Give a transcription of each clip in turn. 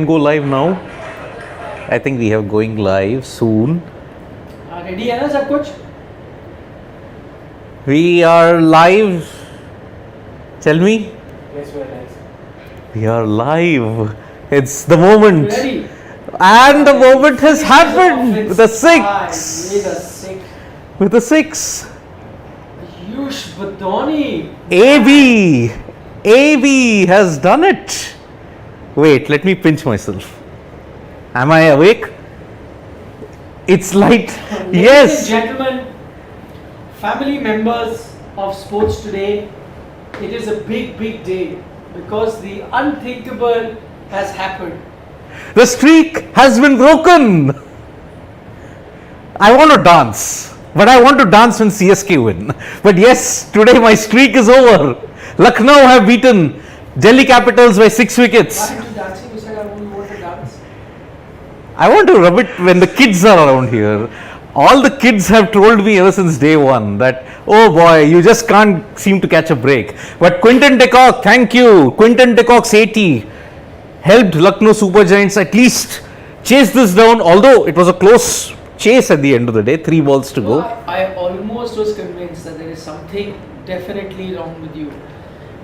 Go live now. I think we have going live soon. Ready है ना सब कुछ? We are live. Tell me. Yes, we are live. We are live. It's the moment. Ready? And the moment has happened. With a six. With a six. With a six. Ayush Badoni. AB has done it. Wait, let me pinch myself. Am I awake? It's light. Ladies Yes. and gentlemen, family members of sports today, it is a big day because the unthinkable has happened. The streak has been broken. I want to dance, but I want to dance when CSK win. But yes, today my streak is over. Lucknow have beaten Delhi Capitals by 6 wickets. Why aren't you dancing? You said I only want to dance. I want to rub it when the kids are around here. All the kids have told me ever since day one that, oh boy, you just can't seem to catch a break. But Quinton de Kock, thank you. Quinton de Kock's 80 helped Lucknow Super Giants at least chase this down, although it was a close chase at the end of the day, 3 balls to go. I almost was convinced that there is something definitely wrong with you.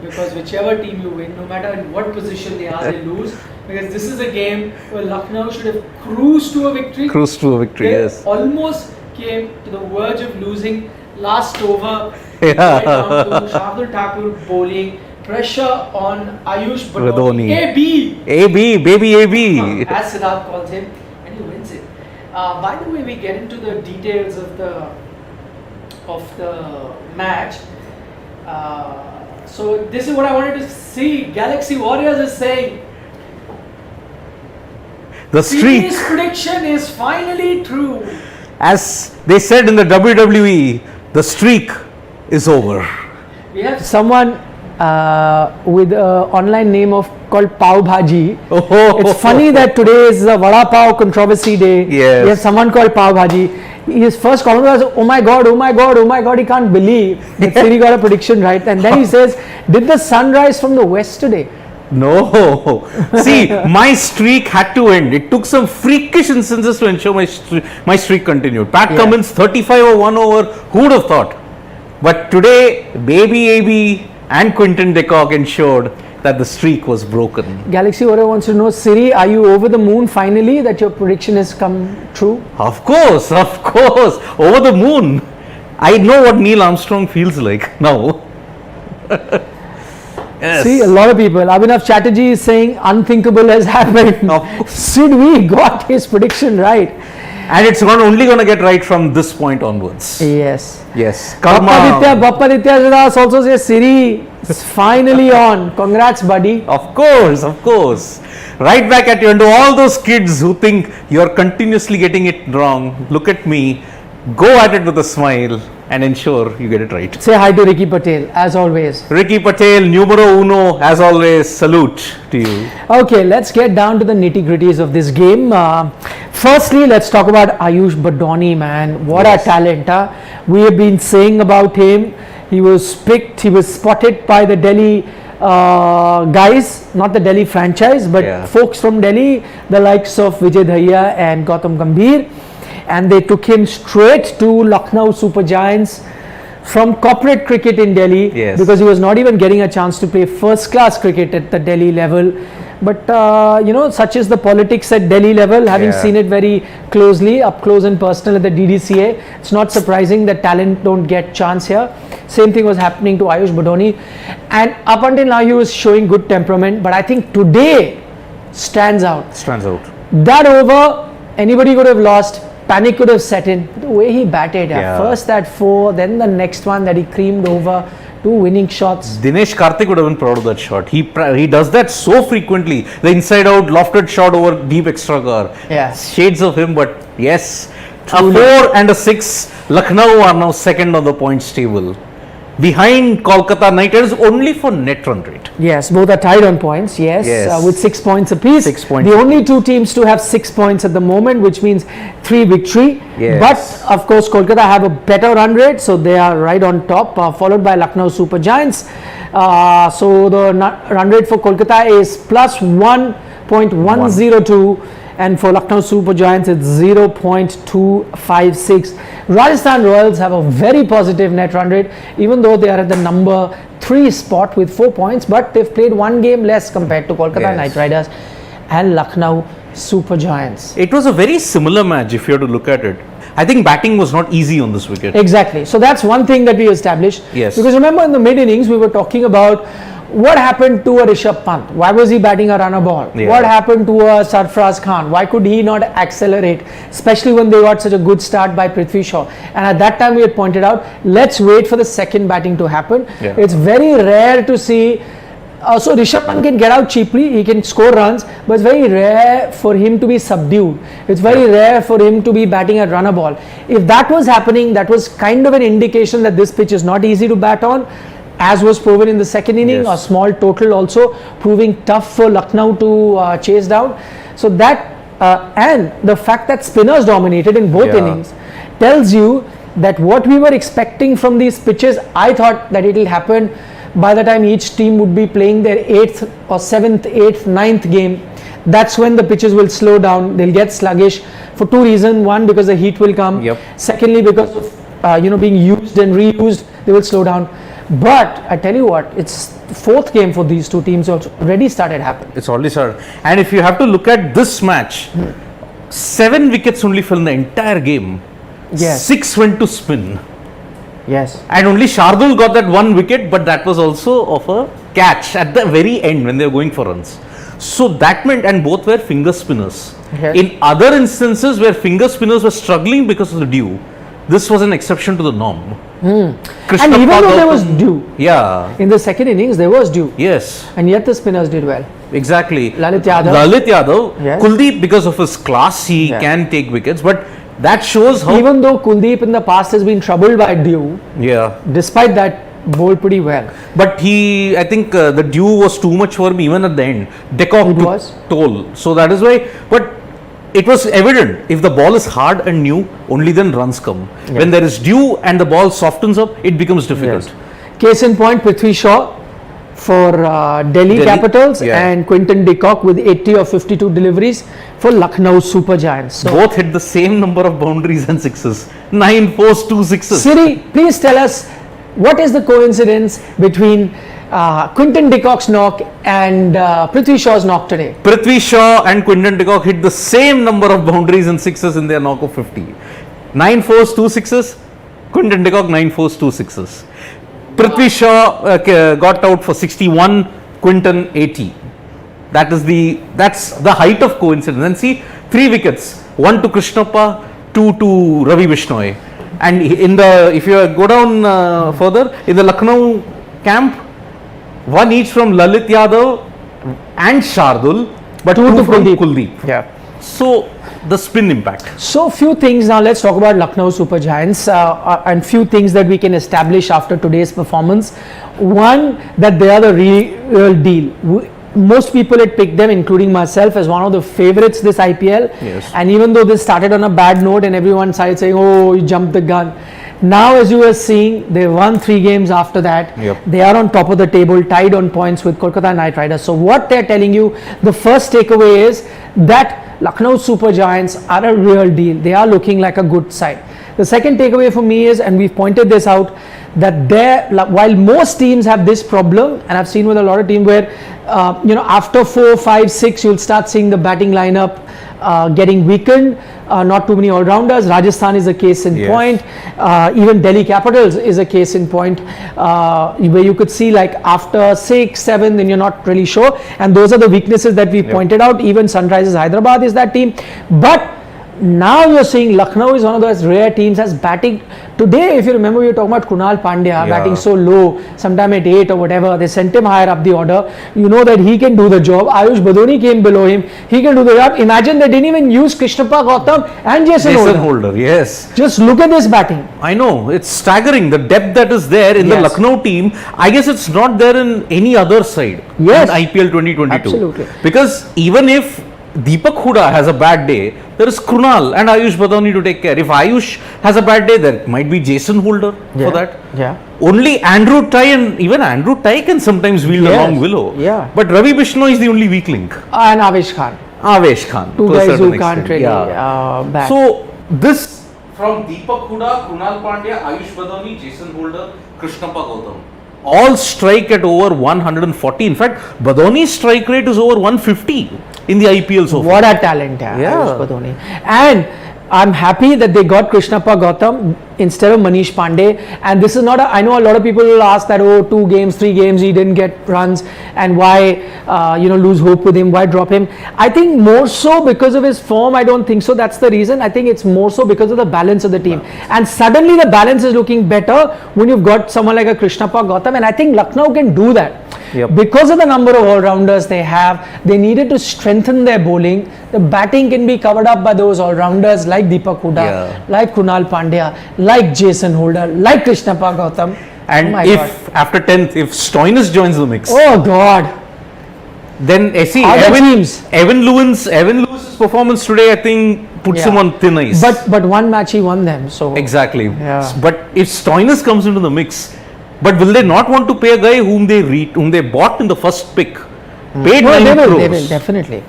Because whichever team you win, no matter in what position they are, they lose. Because this is a game where Lucknow should have cruised to a victory. Cruise to a victory, They yes. almost came to the verge of losing last over. Yeah. Right down to Shardul Thakur bowling. Pressure on Ayush Badoni. Badoni. AB. Baby AB. As Siddharth calls him. And he wins it. By the way, we get into the details of the match. So this is what I wanted to see. Galaxy Warriors is saying The streak, Siri's prediction is finally true. as they said in the WWE, the streak is over. We have Someone with an online name of called Pav Bhaji. Oh, It's funny that today is the Vada Pav controversy day. Yes. We have someone called Pav Bhaji. His first comment was, oh my god, he can't believe that Siri got a prediction right. And then he says, did the sun rise from the west today? No. See, my streak had to end. It took some freakish instances to ensure my streak continued. Pat Yeah. Cummins 35 or 1 over. Who would have thought? But today, Baby AB and Quinton de Kock ensured that the streak was broken. Galaxy Warrior wants to know, Siri, are you over the moon finally that your prediction has come true? Of course. Over the moon. I know what Neil Armstrong feels like now. Yes. See, a lot of people. Abhinav Chatterjee is saying unthinkable has happened. Of course. Sidvi got his prediction right. And it's going to get right from this point onwards. Yes. Yes. Bappa Ditya Das also says Siri is finally on. Congrats, buddy. Of course. Right back at you. And to all those kids who think you're continuously getting it wrong, look at me. Go at it with a smile and ensure you get it right. Say hi to Ricky Patel, as always. Ricky Patel, numero uno, as always, salute to you. Okay, let's get down to the nitty-gritties of this game. Firstly, let's talk about Ayush Badoni, man. What Yes. a talent. We have been saying about him. He was picked, he was spotted by the Delhi guys, not the Delhi franchise, but Yeah. folks from Delhi, the likes of Vijay Dhaya and Gautam Gambhir. And they took him straight to Lucknow Super Giants from corporate cricket in Delhi, Yes. because he was not even getting a chance to play first class cricket at the Delhi level. But such is the politics at Delhi level, having Yeah. seen it very closely, up close and personal at the DDCA. It's not surprising that talent don't get chance here. Same thing was happening to Ayush Badoni, and up until now he was showing good temperament, but I think today stands out. That over, anybody could have lost. Panic could have set in. The way he batted, Yeah. first that 4, then the next one that he creamed over, 2 winning shots. Dinesh Karthik would have been proud of that shot. He does that so frequently. The inside out lofted shot over deep extra car. Yeah. Shades of him, but yes. Truly. A 4 and a 6. Lucknow are now second on the points table. Behind Kolkata Knight Riders only for net run rate. Yes, both are tied on points, yes. With 6 points apiece. 6 points. The only 2 teams to have 6 points at the moment, which means 3 victory. Yes. But of course, Kolkata have a better run rate, so they are right on top, followed by Lucknow Super Giants. So the run rate for Kolkata is +1 0.102, and for Lucknow Super Giants it's 0.256. Rajasthan Royals have a very positive net run rate, even though they are at the number 3 spot with 4 points, but they've played one game less compared to Kolkata Knight Riders and Lucknow Super Giants. It was a very similar match if you have to look at it. I think batting was not easy on this wicket. Exactly. So that's one thing that we established. Yes. Because remember in the mid innings we were talking about what happened to a Rishabh Pant? Why was he batting a runner ball? Yeah. What happened to a Sarfraz Khan? Why could he not accelerate? Especially when they got such a good start by Prithvi Shaw. And at that time we had pointed out, let's wait for the second batting to happen. Yeah. It's very rare to see. So Rishabh Pant can get out cheaply, he can score runs, but it's very rare for him to be subdued. It's very rare for him to be batting at runner ball. If that was happening, that was kind of an indication that this pitch is not easy to bat on, as was proven in the second inning. A small total also proving tough for Lucknow to chase down. So that and the fact that spinners dominated in both innings tells you that what we were expecting from these pitches, I thought that it will happen by the time each team would be playing their 8th or 7th, 8th, 9th game. That's when the pitches will slow down. They'll get sluggish for two reasons. One, because the heat will come. Secondly, because of being used and reused, they will slow down. But I tell you what, it's the 4th game for these two teams already started happening. It's already started. And if you have to look at this match, 7 wickets only fell in the entire game. 6 went to spin. And only Shardul got that 1 wicket, but that was also of a catch at the very end when they were going for runs. So that meant, and both were finger spinners. In other instances where finger spinners were struggling because of the dew, this was an exception to the norm. And even though there was dew, in the second innings there was dew. And yet the spinners did well. Exactly. Lalit Yadav, Kuldeep, because of his class, he can take wickets, but that shows how. Even though Kuldeep in the past has been troubled by dew, despite that, bowled pretty well. But I think the dew was too much for him even at the end. De Kock took toll. So that is why. But it was evident, if the ball is hard and new, only then runs come. When there is dew and the ball softens up, it becomes difficult. Case in point, Prithvi Shaw for Delhi Capitals and Quinton de Kock with 80 or 52 deliveries for Lucknow Super Giants. So both hit the same number of boundaries and sixes. 9 4s, 2 6s. Siri, please tell us what is the coincidence between Quinton de Kock's knock and Prithvi Shaw's knock today? Prithvi Shaw and Quinton de Kock hit the same number of boundaries and sixes in their knock of 50. 9 4s, 2 6s. Quinton de Kock 9 4s, 2 6s. Prithvi Shaw got out for 61, Quinton 80. That's the height of coincidence. And see, 3 wickets, 1 to Krishnappa, 2 to Ravi Bishnoi. And if you go down further, in the Lucknow camp, 1 each from Lalit Yadav and Shardul, but 2 from Kuldeep. So the spin impact. So few things now. Let's talk about Lucknow Super Giants and few things that we can establish after today's performance. One, that they are the real deal. Most people had picked them, including myself, as one of the favorites this IPL. And even though this started on a bad note and everyone started saying, oh, you jumped the gun. Now, as you were seeing, they won 3 games after that. They are on top of the table, tied on points with Kolkata Knight Riders. So what they're telling you, the first takeaway is that Lucknow Super Giants are a real deal. They are looking like a good side. The second takeaway for me is, and we've pointed this out, that while most teams have this problem, and I've seen with a lot of teams where after 4, 5, 6 you'll start seeing the batting lineup getting weakened, not too many all-rounders. Rajasthan is a case in point. Even Delhi Capitals is a case in point, where you could see like after 6, 7, then you're not really sure. And those are the weaknesses that we pointed out. Even Sunrisers Hyderabad is that team. But now you're seeing Lucknow is one of those rare teams as batting. Today, if you remember, we were talking about Krunal Pandya batting so low, sometime at 8 or whatever. They sent him higher up the order. You know that he can do the job. Ayush Badoni came below him. He can do the job. Imagine they didn't even use Krishnappa Gautam and Jason Holder. Just look at this batting. I know. It's staggering. The depth that is there in the Lucknow team, I guess it's not there in any other side in IPL 2022. Absolutely. Because even if Deepak Hooda has a bad day, there is Krunal and Ayush Badoni to take care. If Ayush has a bad day, there might be Jason Holder for that. only Andrew Tye, and even Andrew Tye can sometimes wield a Yes. long willow. Yeah. But Ravi Bishnoi is the only weak link. And Avesh Khan. Avesh Khan. Two to a guys certain who can't extent. really Yeah. bat. So this from Deepak Huda, Kunal Pandya, Ayush Badoni, Jason Holder, Krishnappa Gautam. All strike at over 140. In fact, Badoni's strike rate is over 150 in the IPL so far. What a talent, yeah. Ayush Badoni. And I'm happy that they got Krishnappa Gautam instead of Manish Pandey. And this is not I know a lot of people will ask that, oh, 2 games, 3 games, he didn't get runs, and why, lose hope with him, why drop him. I think more so because of his form, I don't think so. That's the reason. I think it's more so because of the balance of the team. And suddenly the balance is looking better when you've got someone like a Krishnappa Gautam. And I think Lucknow can do that. Yep. Because of the number of all-rounders they have, they needed to strengthen their bowling. The batting can be covered up by those all-rounders like Deepak Huda, like Kunal Pandya, like Jason Holder, like Krishnappa Gautam. And after 10th, if Stoinis joins the mix, oh God, then Evan Lewis's performance today, I think, puts him on thin ice. But one match he won them. So exactly. Yeah. But if Stoinis comes into the mix, but will they not want to pay a guy whom they bought in the first pick? Paid 9 crores. They will definitely.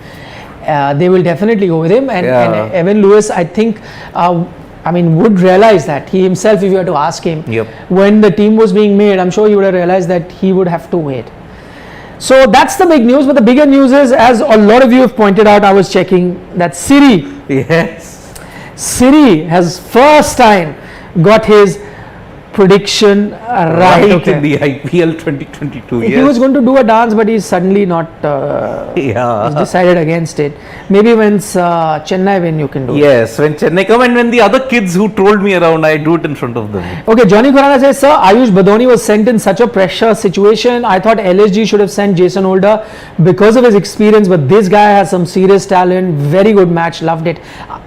They will definitely go with him. And Evan Lewis, I think, would realize that he himself, if you were to ask him, when the team was being made, I'm sure he would have realized that he would have to wait. So that's the big news. But the bigger news is, as a lot of you have pointed out, I was checking that Siri has first time got his prediction right in the IPL 2022. He was going to do a dance, but he's suddenly not. He's decided against it. Maybe when Chennai win, you can do it. Yes, when Chennai come, and when the other kids who trolled me around, I do it in front of them. Okay, Johnny Khurana says, sir, Ayush Badoni was sent in such a pressure situation. I thought LSG should have sent Jason Holder because of his experience, but this guy has some serious talent. Very good match, loved it.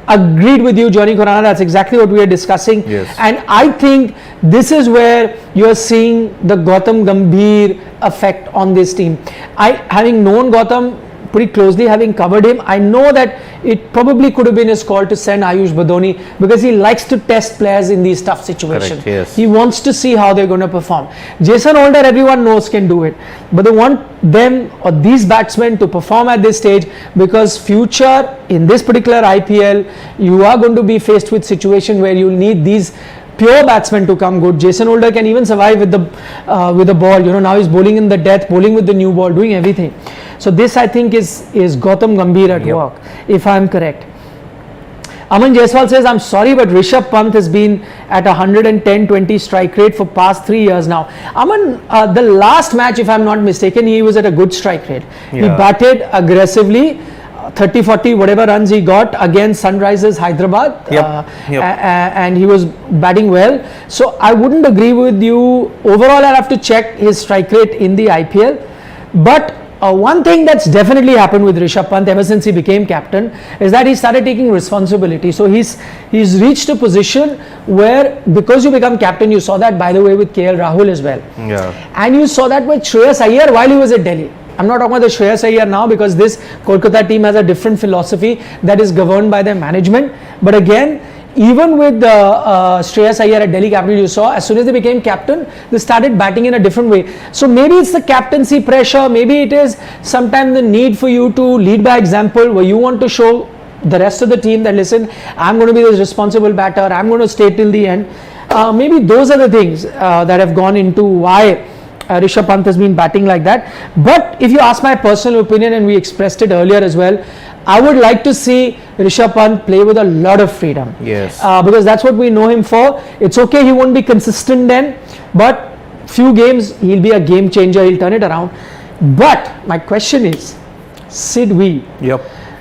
Agreed with you, Johnny Khurana. That's exactly what we are discussing. Yes. And I think this is where you are seeing the Gautam Gambhir effect on this team. Having known Gautam pretty closely, having covered him, I know that it probably could have been his call to send Ayush Badoni because he likes to test players in these tough situations. Correct, yes. He wants to see how they're going to perform. Jason Holder, everyone knows, can do it, but they want them or these batsmen to perform at this stage because future in this particular IPL, you are going to be faced with situation where you'll need these pure batsmen to come good. Jason Holder can even survive with the ball. Now he's bowling in the death, bowling with the new ball, doing everything. So this, I think, is Gautam Gambhir at work, if I'm correct. Aman Jaiswal says, I'm sorry, but Rishabh Pant has been at 110-20 strike rate for past 3 years now. Aman, the last match, if I'm not mistaken, he was at a good strike rate. He batted aggressively. 30-40 whatever runs he got against Sunrisers Hyderabad, and he was batting well. So I wouldn't agree with you. Overall, I'll have to check his strike rate in the IPL. But one thing that's definitely happened with Rishabh Pant ever since he became captain is that he started taking responsibility. So he's reached a position where, because you become captain, you saw that, by the way, with KL Rahul as well. And you saw that with Shreyas Iyer while he was at Delhi. I'm not talking about the Shreyas Iyer now because this Kolkata team has a different philosophy that is governed by their management. But again, even with Shreyas Iyer at Delhi Capital, you saw as soon as they became captain, they started batting in a different way. So maybe it's the captaincy pressure, maybe it is sometimes the need for you to lead by example, where you want to show the rest of the team that, listen, I'm going to be this responsible batter, I'm going to stay till the end. Maybe those are the things that have gone into why Rishabh Pant has been batting like that. But if you ask my personal opinion, and we expressed it earlier as well, I would like to see Rishabh Pant play with a lot of freedom. Yes. Because that's what we know him for. It's okay, he won't be consistent then, but few games he'll be a game changer, he'll turn it around. But my question is, Sid V,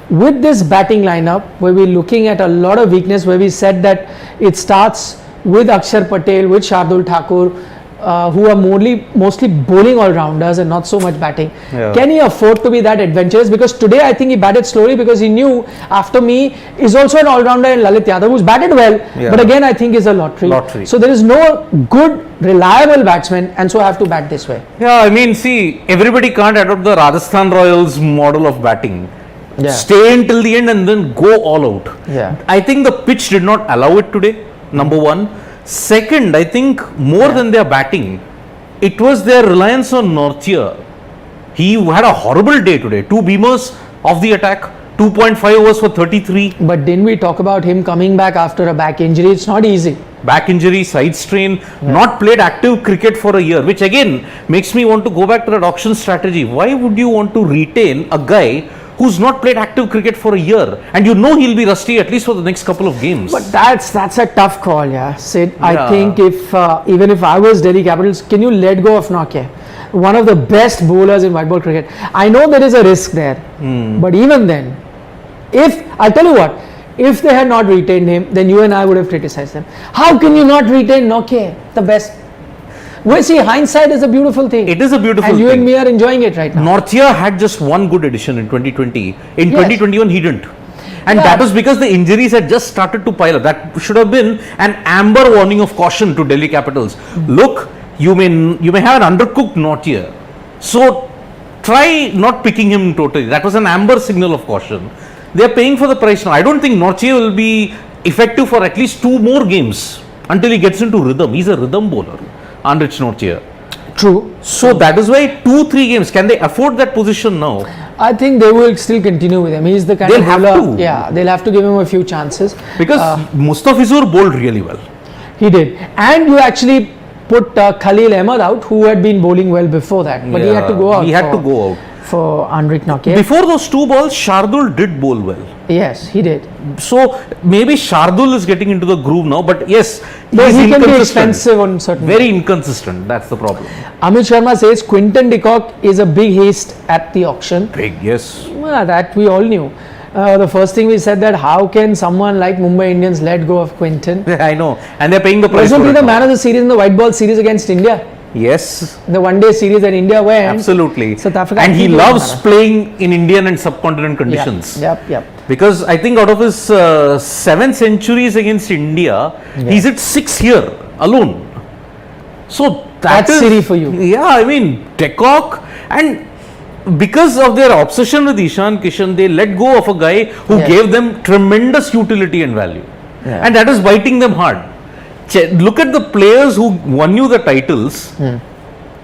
with this batting lineup where we're looking at a lot of weakness, where we said that it starts with Akshar Patel, with Shardul Thakur, who are mostly bowling all-rounders and not so much batting. Can he afford to be that adventurous? Because today I think he batted slowly because he knew after me is also an all-rounder in Lalit Yadav who's batted well, but again I think is a lottery. So there is no good reliable batsman, and so I have to bat this way. See, everybody can't adopt the Rajasthan Royals model of batting. Stay until the end and then go all out. I think the pitch did not allow it today, number one. Second, I think more than their batting, it was their reliance on Northier. He had a horrible day today. 2 beamers off the attack, 2.5 overs for 33. But didn't we talk about him coming back after a back injury? It's not easy. Back injury, side strain, not played active cricket for a year, which again makes me want to go back to that auction strategy. Why would you want to retain a guy who's not played active cricket for a year and you know he'll be rusty at least for the next couple of games? But that's a tough call, yeah. Sid, Yeah. I think if even if I was Delhi Capitals, can you let go of Nokia? One of the best bowlers in white ball cricket. I know there is a risk there, but even then, I'll tell you what, if they had not retained him, then you and I would have criticized them. How can you not retain Nokia, the best? Well, see, hindsight is a beautiful thing. It is a beautiful and you thing. and me are enjoying it right now. Northier had just one good addition in 2020. In Yes. 2021, he didn't. And Yeah. that was because the injuries had just started to pile up. That should have been an amber warning of caution to Delhi Capitals. Look, you may have an undercooked Northier. So try not picking him totally. That was an amber signal of caution. They are paying for the price now. I don't think Northier will be effective for at least 2 more games until he gets into rhythm. He's a rhythm bowler, Andrich Northier. True. So that is why 2-3 games. Can they afford that position now? I think they will still continue with him. He's the kind They'll of have bowler. to. Yeah, they'll have to give him a few chances. Because Mustafizur bowled really well. He did. And you actually put Khalil Ahmed out, who had been bowling well before that. But he had to go out. He had to go out. For Andrik Nokia. Before those 2 balls, Shardul did bowl well. Yes, he did. So maybe Shardul is getting into the groove now. But yes, But he's he can be inconsistent. expensive on certain. Very inconsistent. That's the problem. Amit Sharma says Quinton de Kock is a big haste at the auction. Big, yes. Well, that we all knew. The first thing we said that how can someone like Mumbai Indians let go of Quinton? I know. And they're paying the price. Wasn't for he it the now. man of the series in the white ball series against India? Yes. The one-day series that India went. Absolutely. South Africa. And he actually loves did playing in Indian and subcontinent conditions. Yep. Because I think out of his 7 centuries against India, he's at 6 here alone. So That's is silly for you. Yeah, I mean, de Kock, and because of their obsession with Ishan Kishan, they let go of a guy who Yes. gave them tremendous utility and value. Yeah. And that is biting them hard. Look at the players who won you the titles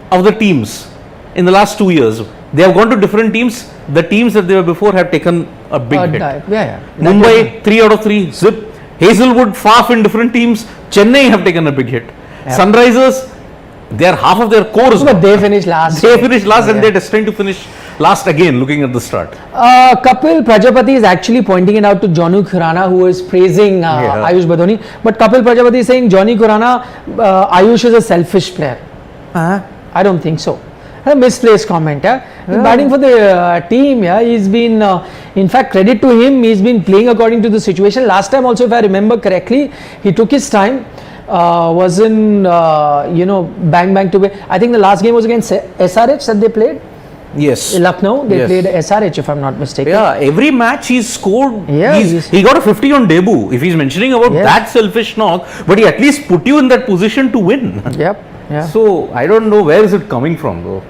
of the teams in the last 2 years. They have gone to different teams. The teams that they were before have taken a big hit. Yeah. Mumbai, 3 out of 3, zip. Hazelwood, Faf in different teams. Chennai have taken a big hit. Yeah. Sunrisers, they are half of their core is But gone. they finished last. They finished last and Yeah. they're destined to finish last again, looking at the start. Kapil Prajapati is actually pointing it out to Jonu Khurana, who is praising Yeah. Ayush Badoni. But Kapil Prajapati is saying Johnny Khurana, Ayush is a selfish player. I don't think so. A misplaced comment. He's batting for the team. Yeah, he's been. In fact, credit to him. He's been playing according to the situation. Last time also, if I remember correctly, he took his time. Was in bang to be. I think the last game was against SRH that they played. Yes. Lucknow. They Yes. played SRH, if I'm not mistaken. Yeah, every match he's scored. Yeah, He got a 50 on debut. If he's mentioning about Yes. that selfish knock, but he at least put you in that position to win. Yep. Yeah. So I don't know where is it coming from though.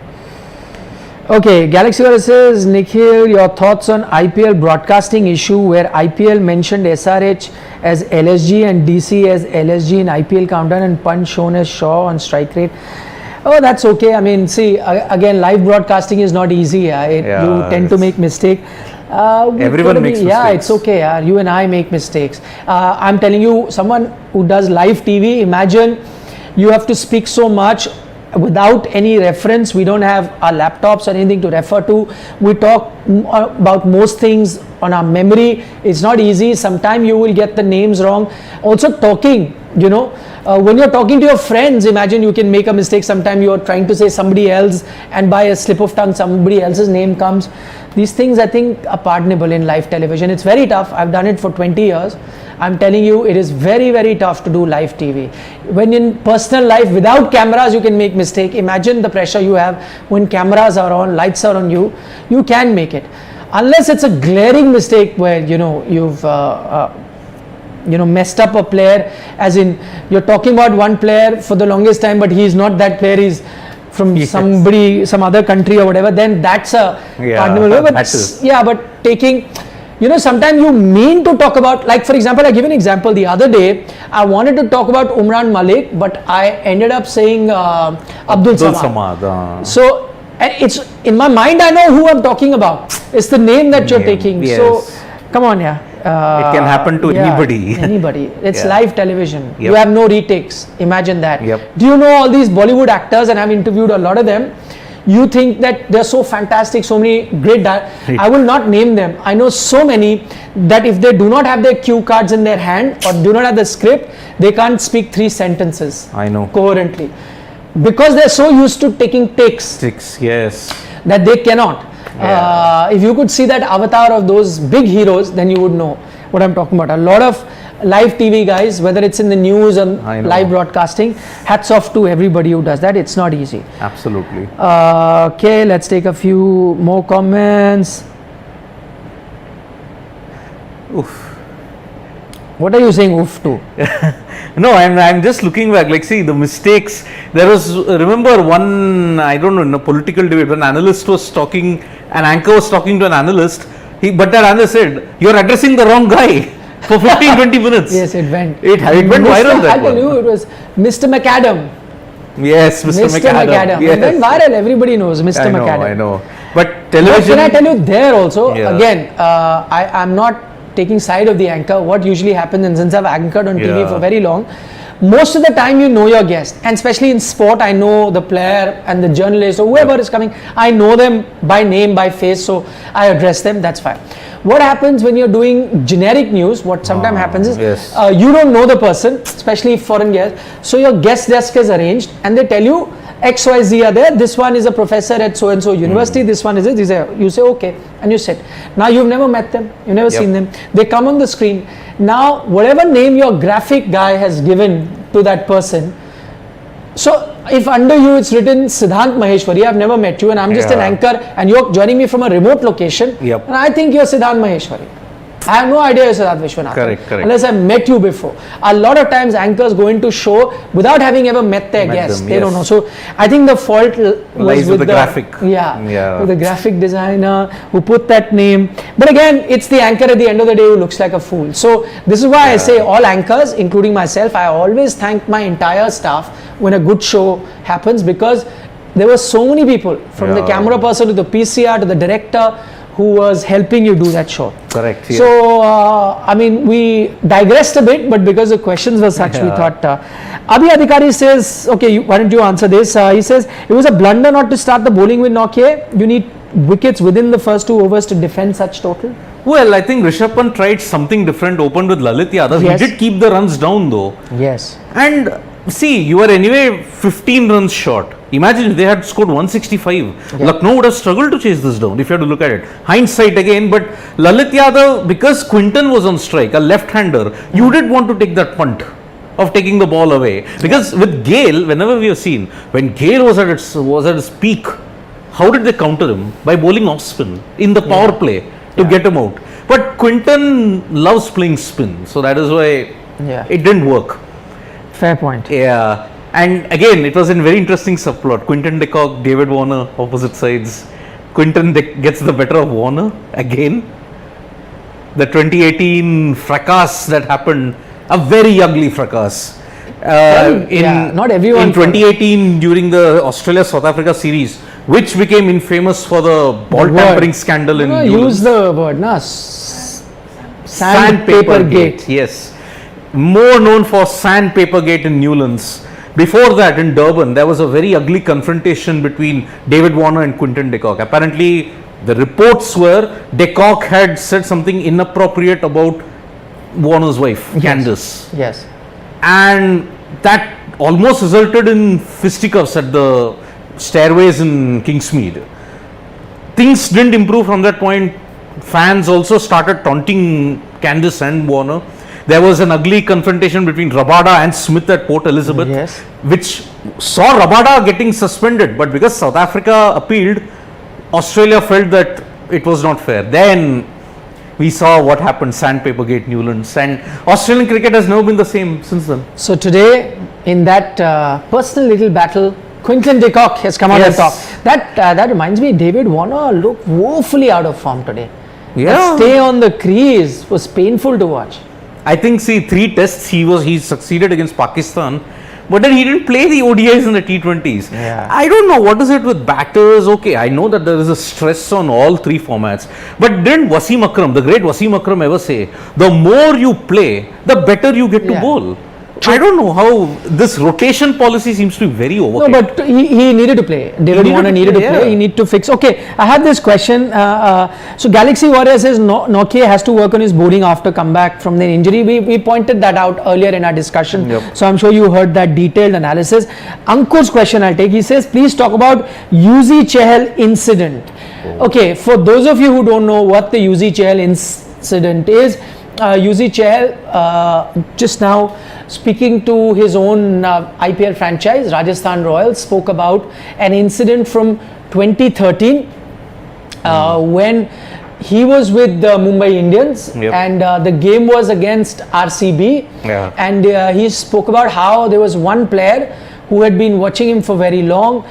Okay, Galaxy Girl says, Nikhil, your thoughts on IPL broadcasting issue where IPL mentioned SRH as LSG and DC as LSG in IPL countdown and Punch shown as Shaw on strike rate. Oh, that's okay. I mean, see, again, live broadcasting is not easy. You tend to make mistake. Everyone makes Yeah, mistakes. it's okay. You and I make mistakes. I'm telling you, someone who does live TV, imagine you have to speak so much without any reference. We don't have our laptops or anything to refer to. We talk about most things on our memory. It's not easy. Sometimes you will get the names wrong. Also talking, when you're talking to your friends, imagine you can make a mistake. Sometimes you're trying to say somebody else and by a slip of tongue somebody else's name comes. These things I think are pardonable in live television. It's very tough. I've done it for 20 years. I'm telling you, it is very, very tough to do live TV. When in personal life, without cameras, you can make mistake. Imagine the pressure you have when cameras are on, lights are on you. You can make it. Unless it's a glaring mistake where, you've messed up a player, as in you're talking about one player for the longest time, but he's not that player, he's from some other country or whatever, then that's a pardonable way. But taking, sometimes you mean to talk about, like for example, I give an example. The other day, I wanted to talk about Umran Malik, but I ended up saying Abdul Samad. So it's in my mind, I know who I'm talking about. It's the name that you're taking. Yes. So come on, yeah. It can happen to anybody. Anybody. It's Yeah. live television. Yep. You have no retakes. Imagine that. Yep. Do you know all these Bollywood actors, and I've interviewed a lot of them? You think that they're so fantastic, so many great. I will not name them. I know so many that if they do not have their cue cards in their hand or do not have the script, they can't speak 3 sentences I know. coherently because they're so used to taking takes Yes. that they cannot. If you could see that avatar of those big heroes, then you would know what I'm talking about. A lot of live TV guys, whether it's in the news or I know. live broadcasting, hats off to everybody who does that. It's not easy. Absolutely. Okay, let's take a few more comments. Oof. What are you saying oof to? No, I'm just looking back. Like, see the mistakes. There was, remember one, I don't know, in a political debate, when an analyst was talking, an anchor was talking to an analyst. But that analyst said, "You're addressing the wrong guy." For 15-20 minutes. Yes, it went. It went viral. That I tell one. you, it was Mr. McAdam. Yes, Mr. McAdam. It went Yes. viral. Everybody knows Mr. McAdam. I know. But But television. can I tell you there also, Yeah. again, I'm not taking side of the anchor. What usually happens, and since I've anchored on TV Yeah. for very long, most of the time you know your guest, and especially in sport, I know the player and the journalist or whoever is coming. I know them by name, by face, so I address them. That's fine. What happens when you're doing generic news? What sometimes happens is yes. you don't know the person, especially foreign guests. So your guest desk is arranged, and they tell you XYZ are there. This one is a professor at so and so university. This one is it. You say okay, and you sit. Now you've never met them. You've never seen them. They come on the screen. Now whatever name your graphic guy has given to that person. So if under you it's written Siddhant Maheshwari, I've never met you, and I'm just an anchor, and you're joining me from a remote location, Yep. and I think you're Siddhant Maheshwari. I have no idea you're Siddhant Vishwanathan. Correct. Unless I met you before. A lot of times anchors go into show without having ever met their guests. them, They don't yes. know. So I think the fault was Lies with the graphic. Yeah, with the graphic designer who put that name. But again, it's the anchor at the end of the day who looks like a fool. So this is why I say all anchors, including myself, I always thank my entire staff when a good show happens, because there were so many people, from the camera person to the PCR to the director, who was helping you do that show. Correct. Yeah. So, I mean, we digressed a bit, but because the questions were such, we thought. Abhi Adhikari says, okay, why don't you answer this? He says, it was a blunder not to start the bowling with Nokia. You need wickets within the first 2 overs to defend such total. Well, I think Rishabh Pant tried something different, opened with Lalit Yadav. Yes. He did keep the runs down though. Yes. And see, you were anyway 15 runs short. Imagine if they had scored 165. Lucknow would have struggled to chase this down if you had to look at it. Hindsight again, but Lalit Yadav, because Quinton was on strike, a left-hander, you did want to take that punt of taking the ball away. Because with Gale, whenever we have seen, when Gale was at his peak, how did they counter him? By bowling off spin in the power play to get him out. But Quinton loves playing spin, so that is why it didn't work. Fair point. Yeah, and again, it was a very interesting subplot. Quinton de Kock, David Warner, opposite sides. Quinton gets the better of Warner again. The 2018 fracas that happened, a very ugly fracas. Not everyone. In 2018, during the Australia-South Africa series, which became infamous for the ball tampering scandal in use the word, Sandpaper Gate. Yes. More known for Sandpaper Gate in Newlands. Before that, in Durban, there was a very ugly confrontation between David Warner and Quinton de Kock. Apparently, the reports were de Kock had said something inappropriate about Warner's wife, Candace. Yes. And that almost resulted in fisticuffs at the stairways in Kingsmead. Things didn't improve from that point. Fans also started taunting Candace and Warner. There was an ugly confrontation between Rabada and Smith at Port Elizabeth, which saw Rabada getting suspended, but because South Africa appealed, Australia felt that it was not fair. Then we saw what happened, Sandpaper Gate, Newlands, and Australian cricket has never been the same since then. So today, in that personal little battle, Quinton de Kock has come out on top. That reminds me, David Warner looked woefully out of form today. That stay on the crease was painful to watch. I think, see, 3 tests he succeeded against Pakistan, but then he didn't play the ODIs and the T20s. Yeah. I don't know what is it with batters. Okay, I know that there is a stress on all 3 formats, but didn't Wasim Akram, the great Wasim Akram, ever say, the more you play, the better you get to bowl? I don't know how this rotation policy seems to be very overkill. No, but he needed to play. David Warner needed to play. He needed to fix. Okay, I had this question. So Galaxy Warrior says Nokia has to work on his bowling after comeback from the injury. We pointed that out earlier in our discussion. Yep. So I'm sure you heard that detailed analysis. Ankur's question I'll take. He says, please talk about Yuzi Chahal incident. Okay, for those of you who don't know what the Yuzi Chahal incident is, Yuzi Chahal just now speaking to his own IPL franchise, Rajasthan Royals, spoke about an incident from 2013 when he was with the Mumbai Indians and the game was against RCB and he spoke about how there was one player who had been watching him for very long.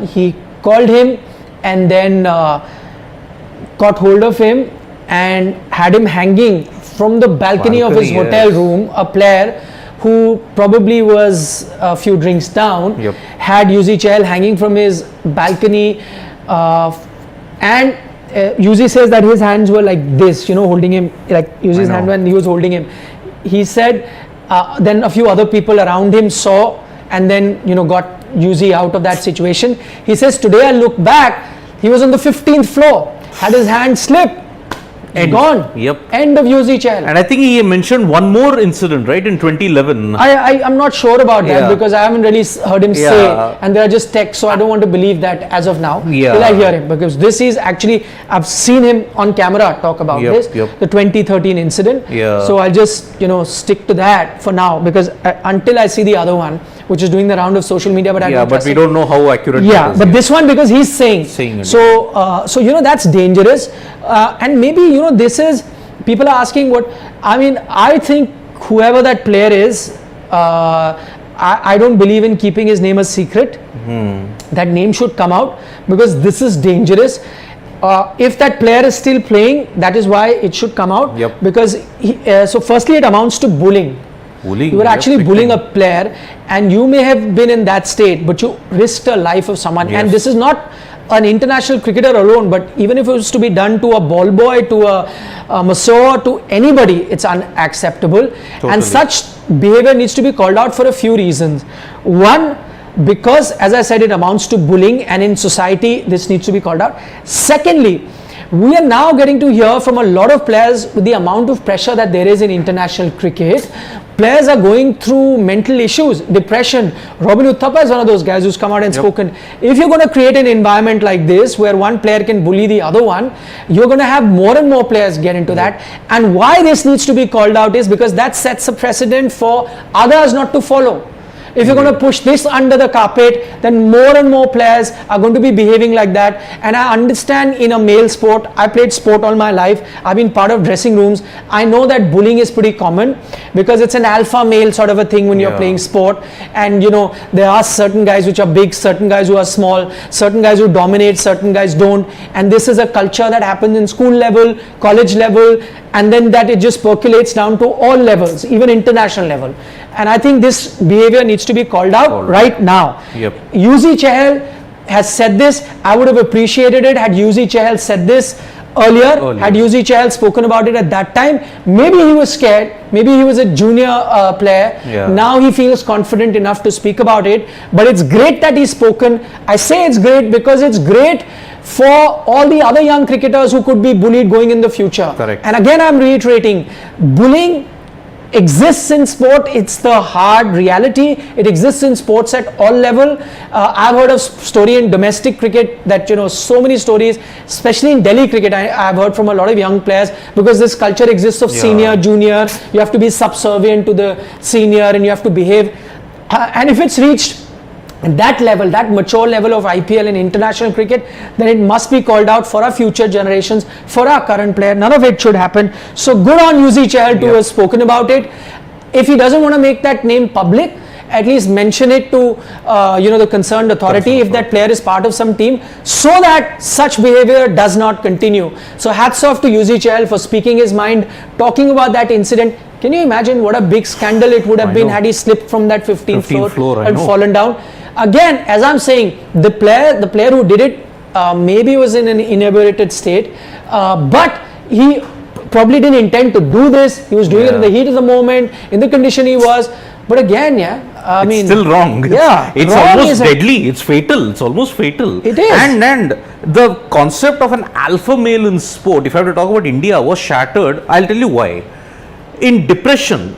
He called him and then got hold of him and had him hanging from the balcony of his hotel room. A player who probably was a few drinks down had Yuzi Chahal hanging from his balcony and Yuzi says that his hands were like this, you know, holding him, like Yuzi's hand when he was holding him. He said then a few other people around him saw and then, you know, got Yuzi out of that situation. He says, today I look back, he was on the 15th floor, had his hand slip. Gone. End of Yuzi Chahal. And I think he mentioned one more incident, right, in 2011. I'm not sure about that because I haven't really heard him say, and there are just texts, so I don't want to believe that as of now. Till I hear him, because this is actually, I've seen him on camera talk about this, the 2013 incident. So I'll just, you know, stick to that for now, because until I see the other one, which is doing the round of social media, but I don't but we don't know how accurate that is. But this one, because he's saying it. So you know, that's dangerous. And maybe, you know, this is, people are asking what, I mean, I think whoever that player is, I don't believe in keeping his name a secret. That name should come out, because this is dangerous. If that player is still playing, that is why it should come out, because so firstly it amounts to bullying. You were actually bullying a player, and you may have been in that state, but you risked the life of someone. And this is not an international cricketer alone, but even if it was to be done to a ball boy, to a masseur, to anybody, it's unacceptable. And such behavior needs to be called out for a few reasons. One, because as I said, it amounts to bullying, and in society this needs to be called out. Secondly, we are now getting to hear from a lot of players with the amount of pressure that there is in international cricket. Players are going through mental issues, depression. Robin Uthappa is one of those guys who's come out and spoken. If you're going to create an environment like this where one player can bully the other one, you're going to have more and more players get into that. And why this needs to be called out is because that sets a precedent for others not to follow. If you're going to push this under the carpet, then more and more players are going to be behaving like that. And I understand in a male sport, I played sport all my life, I've been part of dressing rooms, I know that bullying is pretty common, because it's an alpha male sort of a thing when you're playing sport. And you know, there are certain guys which are big, certain guys who are small, certain guys who dominate, certain guys don't. And this is a culture that happens in school level, college level, and then that it just percolates down to all levels, even international level. And I think this behavior needs to be called out right now. Yuzi Chahal has said this. I would have appreciated it had Yuzi Chahal said this earlier. Had Yuzi Chahal spoken about it at that time. Maybe he was scared. Maybe he was a junior player. Now he feels confident enough to speak about it. But it's great that he's spoken. I say it's great because it's great for all the other young cricketers who could be bullied going in the future. And again, I'm reiterating, bullying exists in sport. It's the hard reality. It exists in sports at all level. I've heard of story in domestic cricket that, you know, so many stories, especially in Delhi cricket, I've heard from a lot of young players, because this culture exists of senior, junior, you have to be subservient to the senior and you have to behave. And if it's reached that level, that mature level of IPL and international cricket, then it must be called out for our future generations, for our current player. None of it should happen. So good on Yuzi Chahal to have spoken about it. If he doesn't want to make that name public at least mention it to the concerned authority if that player is part of some team, so that such behavior does not continue. So hats off to UZCL for speaking his mind, talking about that incident. Can you imagine what a big scandal it would have been had he slipped from that 15th floor and fallen down? Again, as I'm saying, the player who did it maybe was in an inebriated state, but he probably didn't intend to do this. He was doing it in the heat of the moment, in the condition he was. But again, I mean, still wrong. Yeah, it's almost deadly. It's fatal. It's almost fatal. It is. And the concept of an alpha male in sport, if I have to talk about India, was shattered. I'll tell you why. In depression,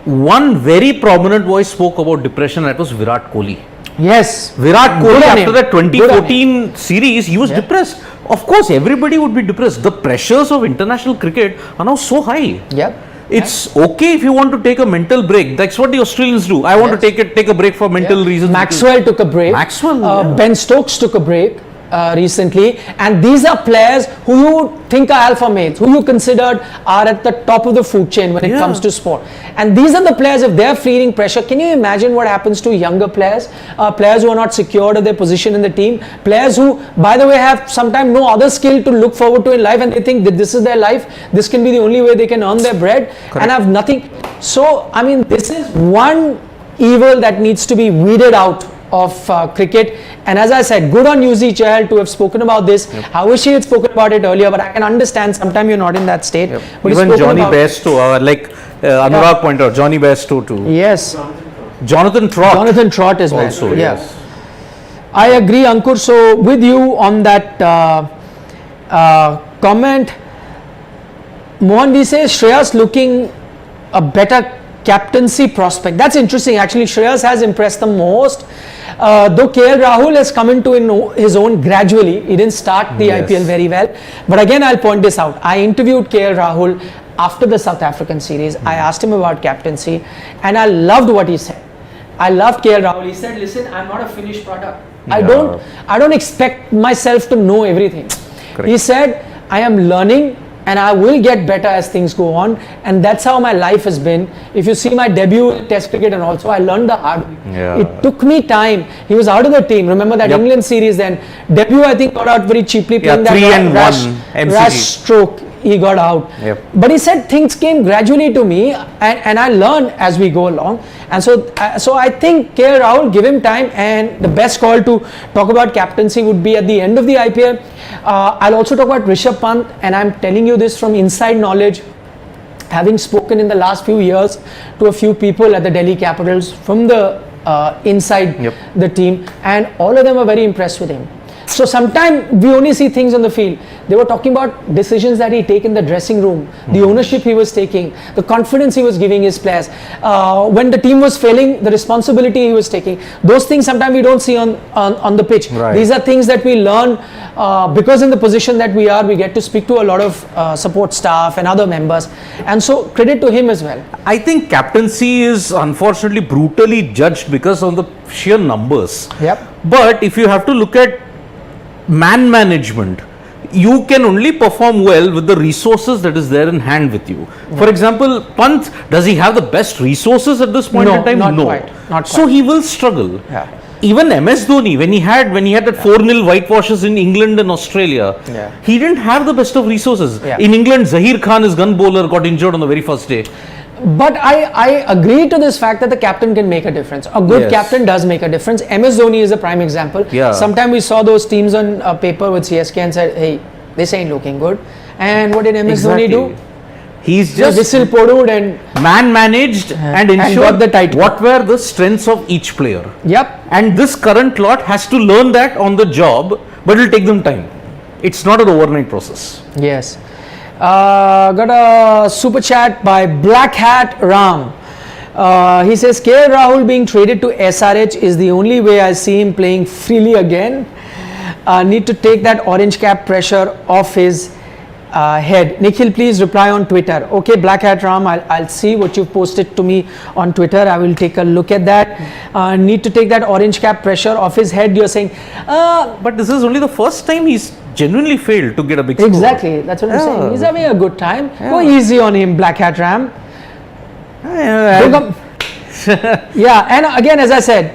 one very prominent voice spoke about depression, that was Virat Kohli. Yes. Virat Kohli, after that 2014 series, he was depressed. Of course, everybody would be depressed. The pressures of international cricket are now so high. Yep. It's okay if you want to take a mental break. That's what the Australians do. I want to take a break for mental reasons. Maxwell took a break. Ben Stokes took a break recently, and these are players who you think are alpha males, who you considered are at the top of the food chain when it comes to sport. And these are the players, if they're feeling pressure, can you imagine what happens to younger players, players who are not secured of their position in the team, players who, by the way, have sometimes no other skill to look forward to in life, and they think that this is their life, this can be the only way they can earn their bread. Correct. And have nothing. So, I mean, this is one evil that needs to be weeded out of cricket. And as I said, good on UZCL to have spoken about this. I wish he had spoken about it earlier, but I can understand sometimes you're not in that state. But even Johnny Bairstow, like Anurag pointed out, Johnny Bairstow too. Yes. Jonathan Trott as well. Also, yes. I agree, Ankur. So with you on that comment, Mohan V says Shreyas looking a better captaincy prospect. That's interesting. Actually, Shreyas has impressed the most. Though KL Rahul has come into his own gradually. He didn't start the IPL very well. But again, I'll point this out. I interviewed KL Rahul after the South African series. I asked him about captaincy, and I loved what he said. I loved KL Rahul. He said, listen, I'm not a finished product. I don't expect myself to know everything. Correct. He said, I am learning and I will get better as things go on, and that's how my life has been. If you see my debut in Test cricket, and also I learned the hard way. It took me time. He was out of the team. Remember that England series then? Debut, I think, got out very cheaply, playing that rash stroke. He got out. But he said things came gradually to me, and I learned as we go along. And so I think KL Rahul, give him time, and the best call to talk about captaincy would be at the end of the IPL. I'll also talk about Rishabh Pant, and I'm telling you this from inside knowledge, having spoken in the last few years to a few people at the Delhi Capitals from the inside the team, and all of them are very impressed with him. So sometimes we only see things on the field. They were talking about decisions that he take in the dressing room, the ownership he was taking, the confidence he was giving his players. When the team was failing, the responsibility he was taking. Those things sometimes we don't see on the pitch. Right. These are things that we learn because in the position that we are, we get to speak to a lot of support staff and other members. And so credit to him as well. I think captaincy is unfortunately brutally judged because of the sheer numbers. But if you have to look at man management, you can only perform well with the resources that is there in hand with you. For example, Pant, does he have the best resources at this point in time? No, not quite. So he will struggle. Even MS Dhoni, when he had that 4-0 whitewashes in England and Australia, he didn't have the best of resources. In England, Zahir Khan, his gun bowler, got injured on the very first day. But I agree to this fact that the captain can make a difference. A good captain does make a difference. MS Dhoni is a prime example. Sometimes we saw those teams on paper with CSK and said, hey, this ain't looking good. And what did MS Dhoni do? He's just whistle poured and man managed and ensured the title. What were the strengths of each player. And this current lot has to learn that on the job, but it will take them time. It's not an overnight process. Yes. Got a super chat by Black Hat Ram. He says KL Rahul being traded to SRH is the only way I see him playing freely again. Need to take that orange cap pressure off his head. Nikhil, please reply on Twitter. Okay, Black Hat Ram, I'll see what you've posted to me on Twitter. I will take a look at that. Need to take that orange cap pressure off his head, you're saying. But this is only the first time he's genuinely failed to get a big score. Exactly, that's what I'm saying. He's having a good time. Go easy on him, Black Hat Ram. Yeah, and again, as I said,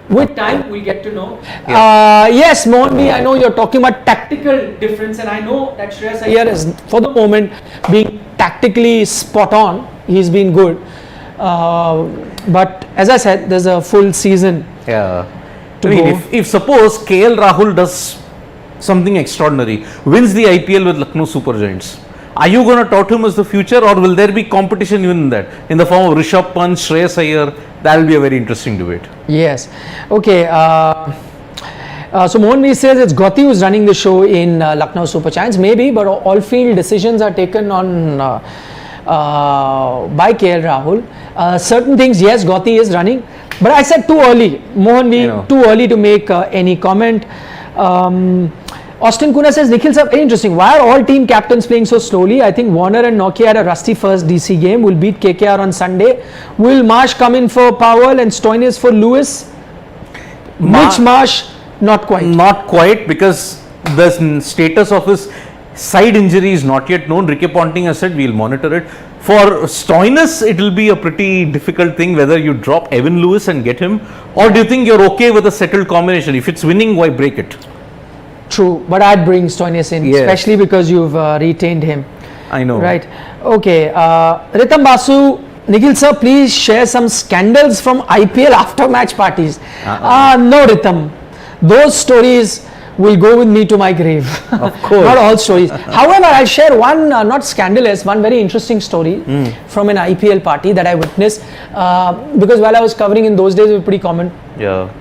with time we'll get to know. Yes, Mohanvi, I know you're talking about tactical difference, and I know that Shreyas Iyer is, for the moment, being tactically spot on. He's been good. But as I said, there's a full season. Yeah. To I mean, go. if suppose KL Rahul does something extraordinary, wins the IPL with Lucknow Super Giants, are you going to tout him as the future, or will there be competition even in that, in the form of Rishabh Pant, Shreyas Iyer? That will be a very interesting debate. Yes. Okay. So Mohanvi says it's Gotti who's running the show in Lucknow Super Giants. Maybe, but all field decisions are taken on by KL Rahul. Certain things, yes, Gotti is running. But I said too early. Mohanvi, too early to make any comment. Austin Kuna says, Nikhil sir, very interesting. Why are all team captains playing so slowly? I think Warner and Nokia had a rusty first DC game. Will beat KKR on Sunday. Will Marsh come in for Powell and Stoinis for Lewis? Which Marsh? Not quite. Not quite, because the status of his side injury is not yet known. Ricky Ponting has said we'll monitor it. For Stoinis, it will be a pretty difficult thing whether you drop Evan Lewis and get him, or do you think you're okay with a settled combination? If it's winning, why break it? True, but I'd bring Stoinis in, especially because you've retained him. I know. Right. Okay. Ritam Basu, Nikhil sir, please share some scandals from IPL after match parties. No, Ritam. Those stories will go with me to my grave. Of course. Not all stories. However, I'll share one, not scandalous, one very interesting story from an IPL party that I witnessed. Because while I was covering in those days, it was pretty common. Yeah.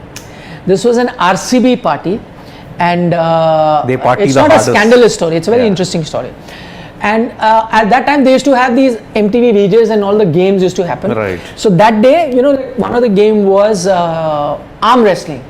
This was an RCB party. And it's not a hardest. scandalous story, it's a very interesting story. And at that time they used to have these MTV VJs and all the games used to happen. Right. So that day, one of the game was arm wrestling.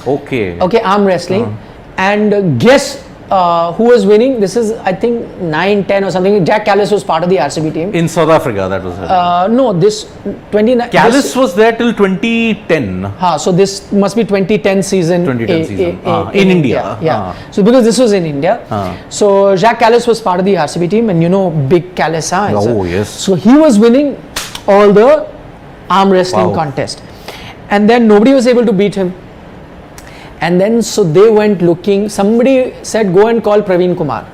Okay. Okay, arm wrestling. And guess who was winning? This is, I think, 9-10 or something. Jack Callis was part of the RCB team. In South Africa, that was it. No, this 29. Callis was there till 2010. So this must be 2010 season. 2010 season. In India. Yeah. So because this was in India. So Jack Callis was part of the RCB team, and big Callis. Oh, yes. So he was winning all the arm wrestling contest. And then nobody was able to beat him. And then so they went looking. Somebody said, go and call Praveen Kumar.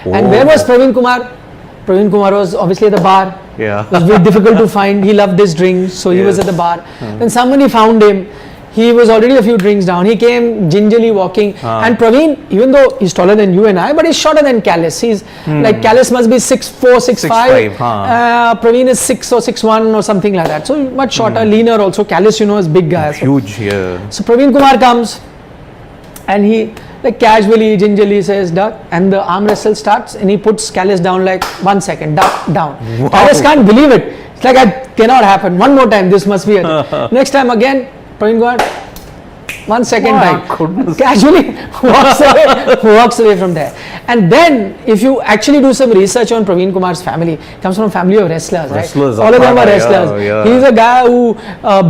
And where was Praveen Kumar? Praveen Kumar was obviously at the bar. Yeah. It was very difficult to find. He loved his drinks, so he was at the bar. Then somebody found him. He was already a few drinks down. He came gingerly walking. And Praveen, even though he's taller than you and I, but he's shorter than Callis. He's like, Callis must be 6'4", 6'5". Praveen is 6 or 6'1" or something like that. So much shorter, leaner also. Callis, is big guy. Huge, yeah. So Praveen Kumar comes. And he casually, gingerly says duck, and the arm wrestle starts, and he puts Callis down like 1 second, duck, down. Wow. Callis can't believe it. It's like, it cannot happen. One more time, this must be it. Next time again, Praveen Kumar, 1 second down. Goodness. Casually walks away from there. And then, if you actually do some research on Praveen Kumar's family, comes from a family of wrestlers, right? All of them are wrestlers. Yeah. He's a guy who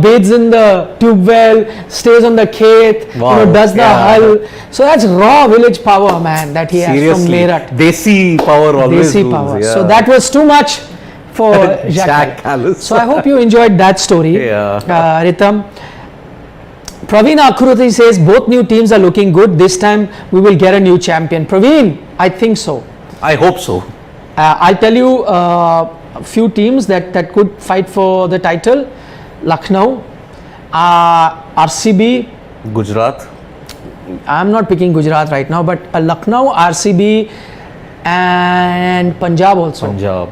bathes in the tube well, stays on the khet, does the hull. So that's raw village power, man, that he has from Meerut. Desi power always Desi rules, power. Yeah. So that was too much for Jack Callis. So I hope you enjoyed that story, Ritam. Praveen Akruti says both new teams are looking good. This time we will get a new champion. Praveen, I think so. I hope so. I'll tell you a few teams that could fight for the title. Lucknow, RCB, Gujarat. I'm not picking Gujarat right now, but Lucknow, RCB and Punjab also. Punjab.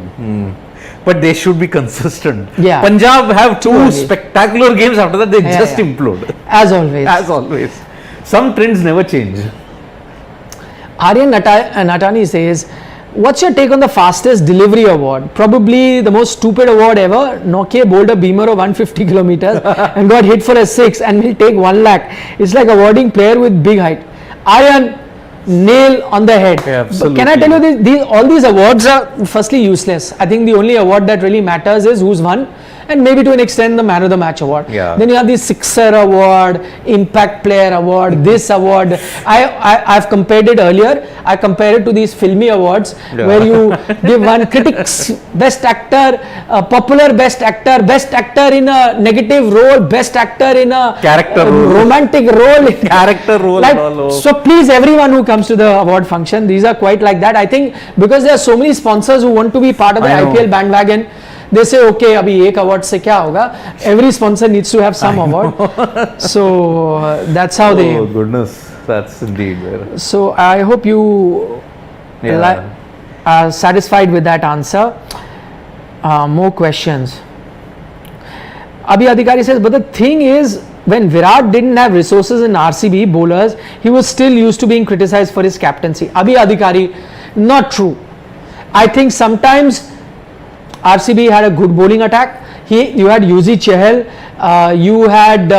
But they should be consistent. Yeah. Punjab have two spectacular games. After that, they just implode. As always. As always. Some trends never change. Aryan Natani says, what's your take on the fastest delivery award? Probably the most stupid award ever. Nokia bowled a beamer of 150 kilometers and got hit for a 6 and will take 1 lakh. It's like awarding player with big height. Aryan, nail on the head. Yeah, absolutely. Can I tell you, all these awards are firstly useless. I think the only award that really matters is who's won and maybe to an extent the man of the match award. Yeah. Then you have the sixer award, impact player award, this award. I've compared it earlier. I compared it to these filmy awards where you give one critics best actor, popular best actor in a negative role, best actor in a Character role. romantic role, Character role like, and all over. so please everyone who comes to the award function, these are quite like that. I think because there are so many sponsors who want to be part of the I know. IPL bandwagon, they say okay abhi ek award se kya hoga, every sponsor needs to have some award. So that's how they, Oh goodness, that's indeed there. so I hope you Yeah. are satisfied with that answer. More questions. Abhi Adhikari says, but the thing is, when Virat didn't have resources in RCB bowlers, he was still used to being criticized for his captaincy. Abhi Adhikari, not true. I think sometimes RCB had a good bowling attack. You had Yuzi Chahal, you had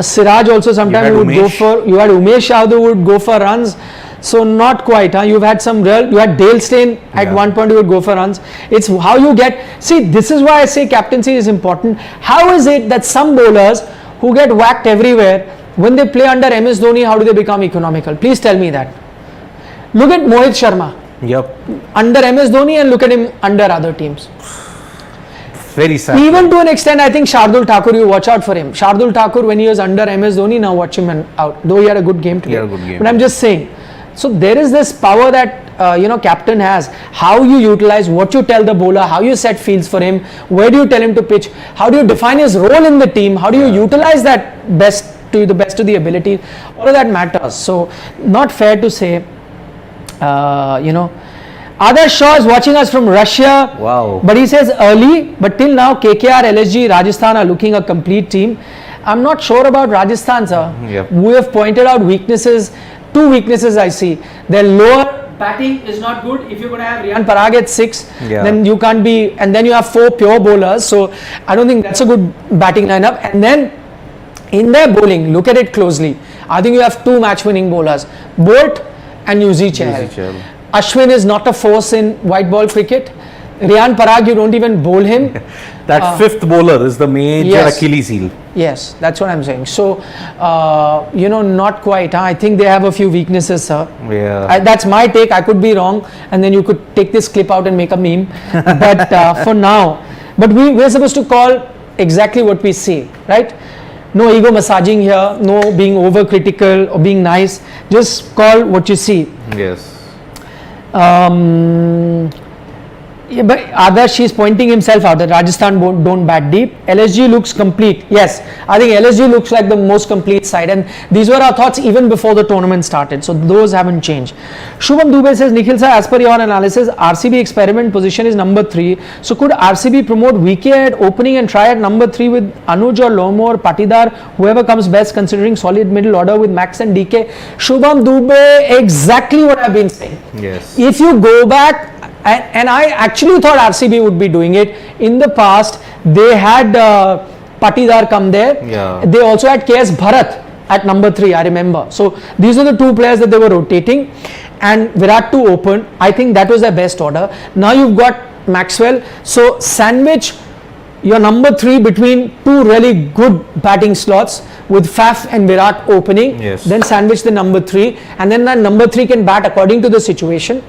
Siraj also sometimes had would go Umesh. for, you had Umesh Yadav would go for runs. So not quite. You've had some real, you had Dale Steyn at Yeah. one point, you would go for runs. It's how you get, see, this is why I say captaincy is important. How is it that some bowlers who get whacked everywhere, when they play under MS Dhoni, how do they become economical? Please tell me that. Look at Mohit Sharma Yep. under MS Dhoni and look at him under other teams. Very sad. Even to an extent, I think Shardul Thakur, you watch out for him. Shardul Thakur, when he was under MS Dhoni, now watch him out. Though he had a good game today. He had a good game. But I'm just saying. So there is this power that captain has. How you utilize, what you tell the bowler, how you set fields for him, where do you tell him to pitch, how do you define his role in the team, how do you utilize that best to the best of the ability. All of that matters. So not fair to say, Adarsh Shaw is watching us from Russia. Wow. But he says early, but till now KKR, LSG, Rajasthan are looking a complete team. I'm not sure about Rajasthan, sir. Yep. We have pointed out weaknesses, two weaknesses I see. Their lower batting is not good. If you're going to have Riyan Parag at 6, then you can't be, and then you have 4 pure bowlers. So I don't think that's a good batting lineup. And then in their bowling, look at it closely. I think you have 2 match-winning bowlers, Bolt and Yuzi Chahal. Ashwin is not a force in white ball cricket. Riyan Parag, you don't even bowl him. That fifth bowler is the major Achilles heel. Yes, that's what I'm saying. So, not quite. I think they have a few weaknesses, sir. Yeah. That's my take. I could be wrong, and then you could take this clip out and make a meme. But for now, we're supposed to call exactly what we see, right? No ego massaging here, no being over-critical or being nice. Just call what you see. Yes. But Adarsh is pointing himself out that Rajasthan don't bat deep. LSG looks complete. Yes, I think LSG looks like the most complete side, and these were our thoughts even before the tournament started. So those haven't changed. Shubham Dubey says, Nikhil sir, as per your analysis, RCB experiment position is number 3. So could RCB promote VK at opening and try at number 3 with Anuj or Lomo or Patidar, whoever comes best, considering solid middle order with Max and DK? Shubham Dubey, exactly what I've been saying. Yes. If you go back, and I actually thought RCB would be doing it. In the past, they had Patidar come there. Yeah. They also had KS Bharat at number 3, I remember. So these are the 2 players that they were rotating. And Virat to open, I think that was their best order. Now you've got Maxwell. So sandwich your number 3 between 2 really good batting slots with Faf and Virat opening. Yes. Then sandwich the number 3. And then that number 3 can bat according to the situation.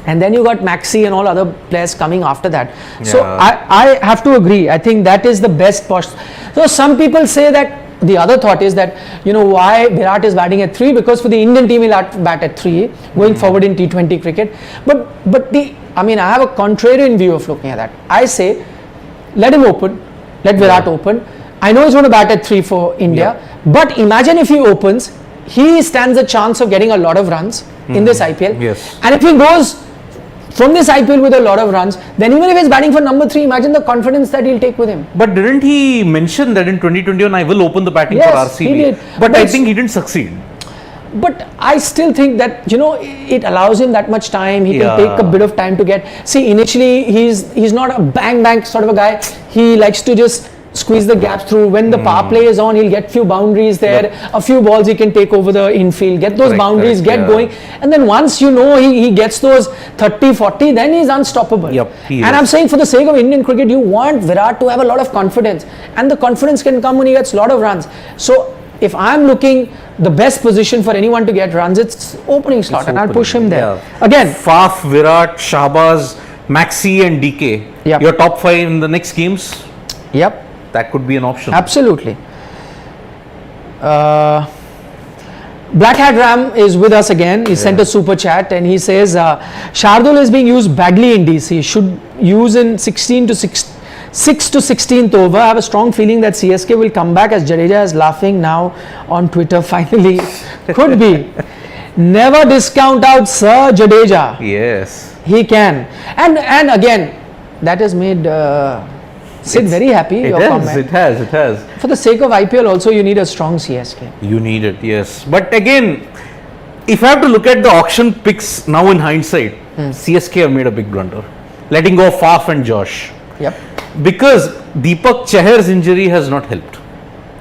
And then you got Maxi and all other players coming after that. Yeah. So I have to agree. I think that is the best posture. So some people say that the other thought is that, why Virat is batting at 3, because for the Indian team he'll bat at 3 going forward in T20 cricket. But I have a contrarian view of looking at that. I say, let him open, let Virat open. I know he's going to bat at 3 for India, but imagine if he opens, he stands a chance of getting a lot of runs in this IPL. Yes. And if he goes from this IPL with a lot of runs, then even if he's batting for number 3, imagine the confidence that he'll take with him. But didn't he mention that in 2021 I will open the batting for RCB? He did. But I think he didn't succeed. But I still think that, it allows him that much time. He can take a bit of time to get. See, initially he's not a bang sort of a guy. He likes to just squeeze the gaps through. When the power play is on, he'll get few boundaries there, a few balls he can take over the infield, get those boundaries, get going. And then once you know he gets those 30, 40, then he's unstoppable. Yep, and I'm saying for the sake of Indian cricket, you want Virat to have a lot of confidence. And the confidence can come when he gets a lot of runs. So if I'm looking the best position for anyone to get runs, it's opening slot, and I'll push him there. Yeah. Again, Faf, Virat, Shahbaz, Maxi and DK. Yep. Your top 5 in the next games? yep, That could be an option. absolutely. Black Hat Ram is with us again. He sent a super chat and he says, Shardul is being used badly in DC. Should use in 6 to 16th over. I have a strong feeling that CSK will come back, as Jadeja is laughing now on Twitter finally. Could be. Never discount out Sir Jadeja. Yes. He can. And again, that has made Sid very happy. Your comment. It has. For the sake of IPL also, you need a strong CSK. You need it, yes. But again, if I have to look at the auction picks now in hindsight, CSK have made a big blunder. Letting go of Faf and Josh. Yep. Because Deepak Chahar's injury has not helped.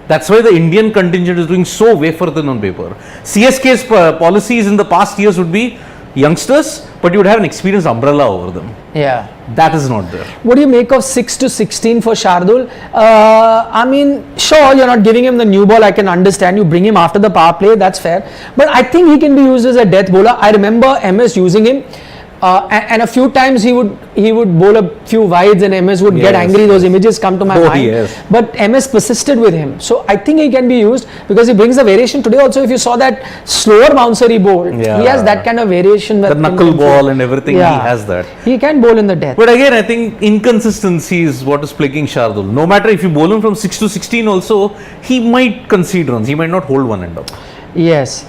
That's why the Indian contingent is doing so wafer thin on paper. CSK's policies in the past years would be youngsters, but you would have an experienced umbrella over them. Yeah. That is not there. What do you make of 6 to 16 for Shardul? I mean, sure, you're not giving him the new ball. I can understand. You bring him after the power play. That's fair. But I think he can be used as a death bowler. I remember MS using him. And a few times he would bowl a few wides and MS would get angry. Those images come to my mind. Yes. But MS persisted with him. So I think he can be used because he brings the variation. Today also, if you saw that slower bouncer he bowled, he has that kind of variation. The knuckle ball and everything, he has that. He can bowl in the death. But again, I think inconsistency is what is plaguing Shardul. No matter if you bowl him from 6 to 16 also, he might concede runs. He might not hold one end up. Yes.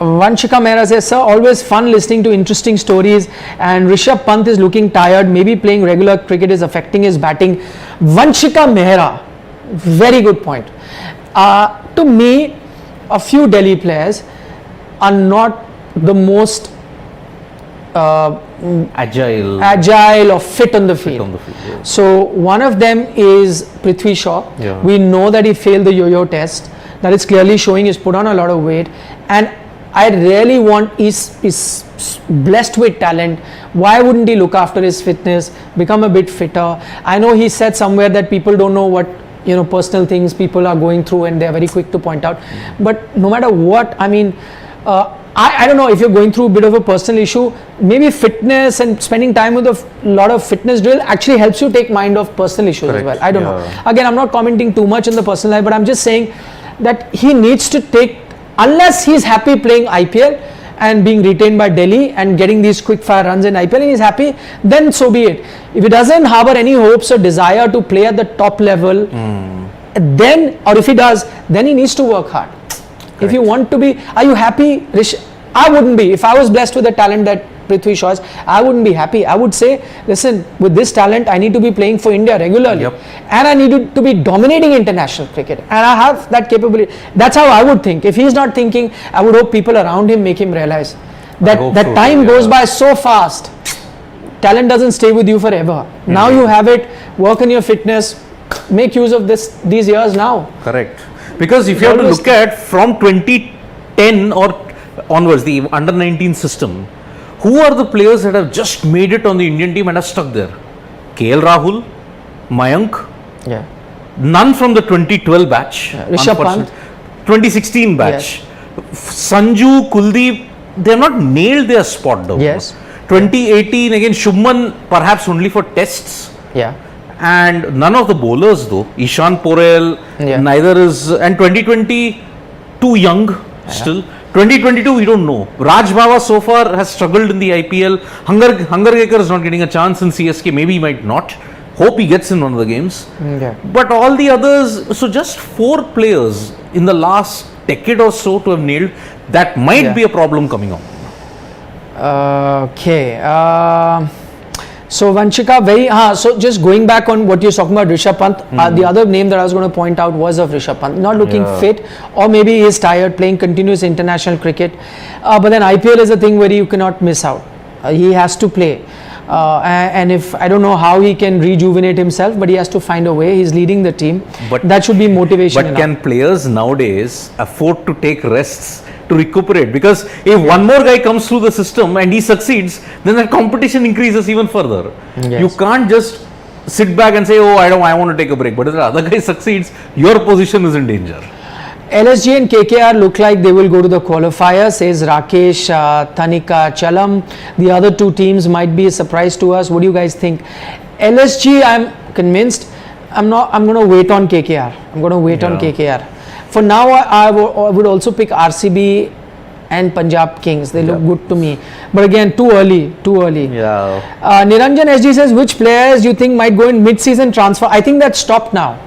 Vanshika Mehra says, sir, always fun listening to interesting stories, and Rishabh Pant is looking tired. Maybe playing regular cricket is affecting his batting. Vanshika Mehra, very good point. To me, a few Delhi players are not the most agile or fit on the field. Yeah. So one of them is Prithvi Shaw. Yeah. We know that he failed the yo-yo test. That is clearly showing he's put on a lot of weight, and I really want, he's blessed with talent. Why wouldn't he look after his fitness, become a bit fitter? I know he said somewhere that people don't know what, personal things people are going through, and they're very quick to point out. But no matter what, I mean, I don't know, if you're going through a bit of a personal issue, maybe fitness and spending time with a lot of fitness drill actually helps you take mind of personal issues as well. I don't know. Again, I'm not commenting too much in the personal life, but I'm just saying that he needs to take, unless he's happy playing IPL and being retained by Delhi and getting these quick fire runs in IPL and he's happy, then so be it. If he doesn't harbor any hopes or desire to play at the top level, then, or if he does, then he needs to work hard. Correct. If you want to be, are you happy? I wouldn't be. If I was blessed with the talent that Prithvi Shaw is, I wouldn't be happy. I would say, listen, with this talent, I need to be playing for India regularly. And I need to be dominating international cricket. And I have that capability. That's how I would think. If he's not thinking, I would hope people around him make him realize that time goes by so fast. Talent doesn't stay with you forever. Now you have it, work on your fitness, make use of these years now. Correct. Because if you have to look at from 2010 or onwards, the under 19 system, who are the players that have just made it on the Indian team and are stuck there? KL Rahul, Mayank, none from the 2012 batch, Rishabh Pant, 2016 batch, Sanju, Kuldeep, they have not nailed their spot down. 2018 again, Shubman perhaps only for tests. And none of the bowlers though, Ishan Porel, neither is, and 2020 too young still. 2022 we don't know. Raj Bhava so far has struggled in the IPL. Hungargekar is not getting a chance in CSK. Maybe he might not. Hope he gets in one of the games. But all the others, so just 4 players in the last decade or so to have nailed, that might be a problem coming on. So Vanshika, so just going back on what you're talking about, Rishabh Pant, the other name that I was going to point out was of Rishabh Pant, not looking fit, or maybe he is tired playing continuous international cricket, but then IPL is a thing where you cannot miss out, he has to play. and if I don't know how he can rejuvenate himself, but he has to find a way. He's leading the team. But that should be motivation. But can players nowadays afford to take rests to recuperate? Because if one more guy comes through the system and he succeeds, then the competition increases even further. Yes. You can't just sit back and say, oh, I want to take a break. But if the other guy succeeds, your position is in danger. LSG and KKR look like they will go to the qualifier, says Rakesh Thanika Chalam. The other two teams might be a surprise to us. What do you guys think? LSG, I'm convinced. I'm going to wait on KKR. I'm going to wait on KKR. For now, I would also pick RCB and Punjab Kings. They look good to me. But again, too early. Yeah. Niranjan SG says, which players you think might go in mid-season transfer? I think that's stopped now.